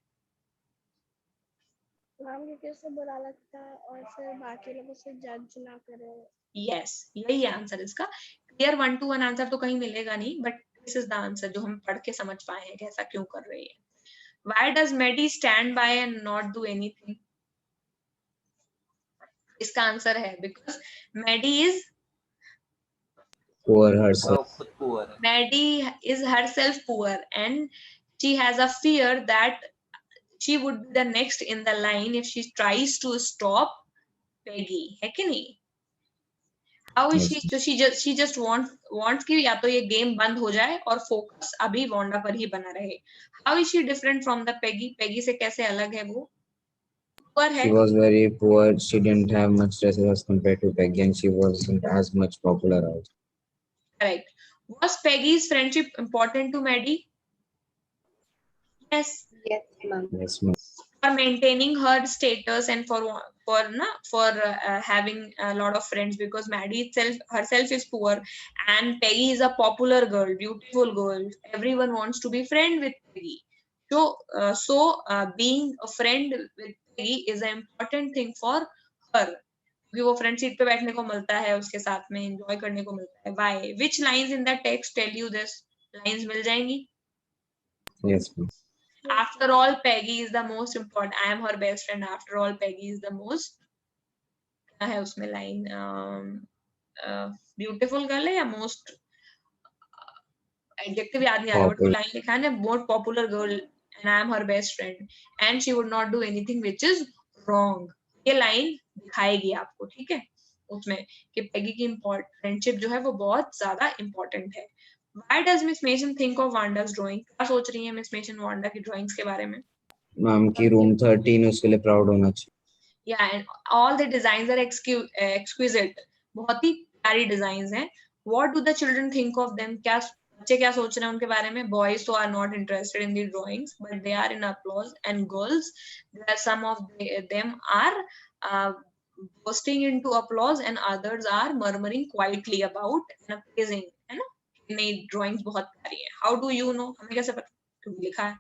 मैम क्योंकि उसे बुरा लगता है और फिर बाकी लोग उसे जज ना करें। यस, यही आंसर इसका। क्लियर 1-to-1 आंसर तो कहीं मिलेगा नहीं, but this is the answer जो हम पढ़ के समझ पाए हैं कि ऐसा क्यों कर रही है। Why does Maddie stand by and not do anything? इसका आंसर है because Maddie is poor herself. खुद पुअर है। Maddie is herself poor and she has a fear that she would be the next in the line if she tries to stop Peggy, है कि नहीं? How is she? So she just wants कि या तो ये game बंद हो जाए और फोकस अभी वांडा पर ही बना रहे। How is she different from the Peggy? Peggy से कैसे अलग है वो? Poor है। She was very poor. She didn't have much dresses as compared to Peggy, and she wasn't as much popular also. Correct. Was Peggy's friendship important to Maddie? Yes. Yes, ma'am. Yes, ma'am. For maintaining her status and for having a lot of friends, because Maddie herself is poor and Peggy is a popular girl, beautiful girl. Everyone wants to be friend with Peggy. So being a friend with Peggy is an important thing for her. क्योंकि वो front seat पे बैठने को मिलता है, उसके साथ में एंजॉय करने को मिलता है। Why? Which lines in the text tell you this? Lines मिल जाएंगी? Yes, ma'am. After all, Peggy is the most important. I am her best friend. After all, Peggy is the most. क्या है उसमें line? Beautiful girl है या most adjective याद नहीं आ रहा, but वो लाइन लिखा है ना, most popular girl and I am her best friend and she would not do anything which is wrong. ये लाइन दिखाएगी आपको, ठीक है, उसमें कि पेगी की फ्रेंडशिप जो है वो बहुत ज्यादा इंपॉर्टेंट है। Why does Miss Mason think of Wanda's drawing? क्या सोच रही है मिस मेसन वांडा की ड्राइंग्स के बारे में? मैम की रूम 13 उसके लिए प्राउड होना चाहिए। Yeah, and all the designs are exquisite. बहुत ही प्यारी डिजाइंस हैं। What do the children think of them? क्या बच्चे क्या सोच रहे हैं उनके बारे में? Boys so are not interested in the drawings, but they are in applause. And girls, some of them are bursting into applause, and others are murmuring quietly about and praising. है ना? नई ड्राइंग्स बहुत प्यारी है। How do you know? हमें कैसे पता? क्योंकि लिखा है।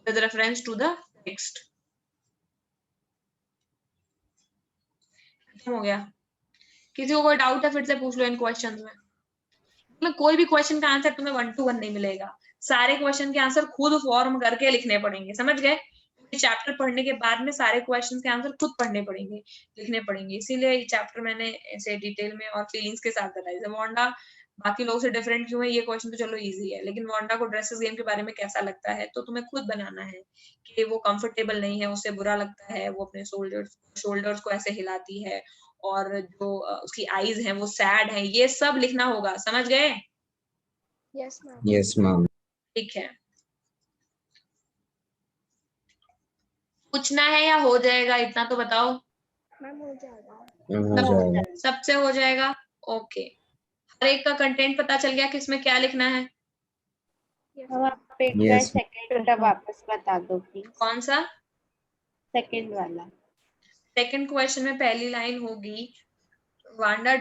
With reference to the text. खत्म हो गया। किसी को कोई डाउट है फिर से पूछ लो इन क्वेश्चंस में। कोई भी क्वेश्चन का आंसर तुम्हें 1-to-1 नहीं मिलेगा, सारे क्वेश्चन के आंसर खुद फॉर्म करके लिखने पड़ेंगे, समझ गए? चैप्टर पढ़ने के बाद में सारे क्वेश्चंस के आंसर खुद पढ़ने पड़ेंगे, लिखने पड़ेंगे। इसीलिए ये चैप्टर मैंने ऐसे डिटेल में और फीलिंग्स के साथ बताया। जैसे वांडा बाकी लोगों से डिफरेंट क्यों है, ये क्वेश्चन तो चलो इजी है, लेकिन वांडा को ड्रेसेस गेम के बारे में कैसा लगता है तो तुम्हें खुद बनाना है कि वो कंफर्टेबल नहीं है, उसे बुरा लगता है, वो अपने शोल्डर्स को ऐसे हिलाती है, और जो उसकी आईज हैं वो सैड हैं, ये सब लिखना होगा, समझ गए? Yes ma'am. Yes, ma'am. ठीक है, पूछना है या हो जाएगा, इतना तो बताओ। मैम हो जाएगा। हो जाएगा। सबसे हो जाएगा, ओके। हर एक का कंटेंट पता चल गया किसमें क्या लिखना है? यस आप एक Yes. सेकंड वापस बता दो प्लीज। कौन सा? सेकंड वाला। सेकंड क्वेश्चन में पहली लाइन होगी Wanda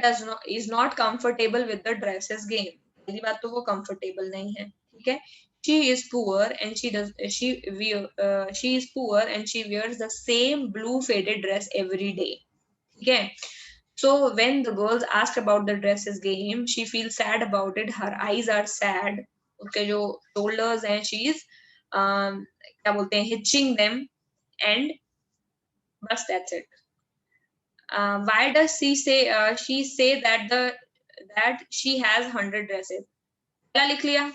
is not comfortable with the dresses game. पहली बात तो वो comfortable नहीं है, ठीक है. She is poor and she is poor and she wears the same blue faded dress every day. ठीक है. So when the girls asked about the dresses game, she feels sad about it. Her eyes are sad. उसके जो shoulders हैं, she is क्या बोलते हैं, hitching them, and बस that's it. Why does she say that she has 100 dresses? क्या लिख लिया?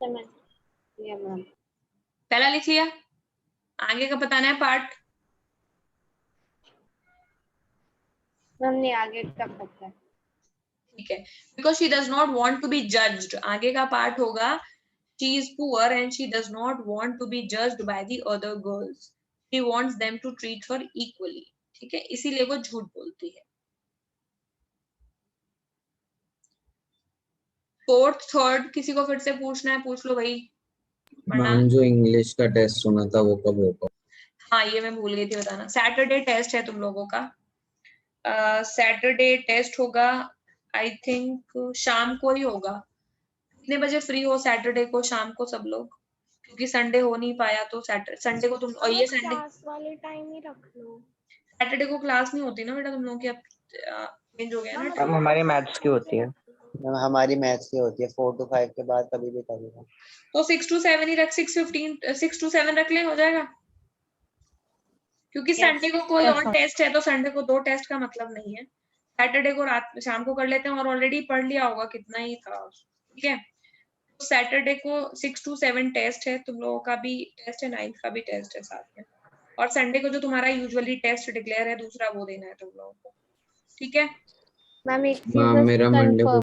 Yeah, ma'am. पहला लिख लिया, आगे का बताना है पार्ट. मैम ने आगे का पता है. ठीक है. Because she does not want to be judged. आगे का पार्ट होगा she is poor and she does not want to be judged by the other girls. She wants them to treat her equally. ठीक है, इसीलिए वो झूठ बोलती है. फोर्थ थर्ड किसी को फिर से पूछना है, पूछ लो भाई. मैम जो इंग्लिश का टेस्ट सुना था वो कब होगा? हाँ, ये मैं भूल गई थी बताना. सैटरडे टेस्ट है तुम लोगों का. सैटरडे टेस्ट होगा आई थिंक शाम को ही होगा. कितने बजे फ्री हो सैटरडे को? शाम को सब लोग, क्योंकि संडे हो नहीं पाया तो संडे को तुम, और ये संडे क्लास वाले टाइम ही रख लो. सैटरडे को क्लास नहीं होती ना बेटा तुम लोगों की, अब चेंज हो गया ना. मैम हमारी मैथ्स की होती है. मैम हमारी मैथ्स की होती है 4 to 5 के बाद कभी भी करेगा. तो 6 to 7 ही रख, 6 to 7 रख ले, हो जाएगा. क्योंकि संडे को कोई और टेस्ट है तो संडे को 2 टेस्ट का मतलब नहीं है. सैटरडे को रात शाम को कर लेते हैं, और ऑलरेडी पढ़ लिया होगा कितना ही था. ठीक है, तो सैटरडे को 6 to 7 टेस्ट है. तुम लोगों का भी टेस्ट है, 9th का भी टेस्ट है साथ में. और संडे को जो तुम्हारा यूजुअली टेस्ट डिक्लेयर है दूसरा, वो देना है तुम लोगों को. ठीक है मैम एक मैम मेरा मंडे को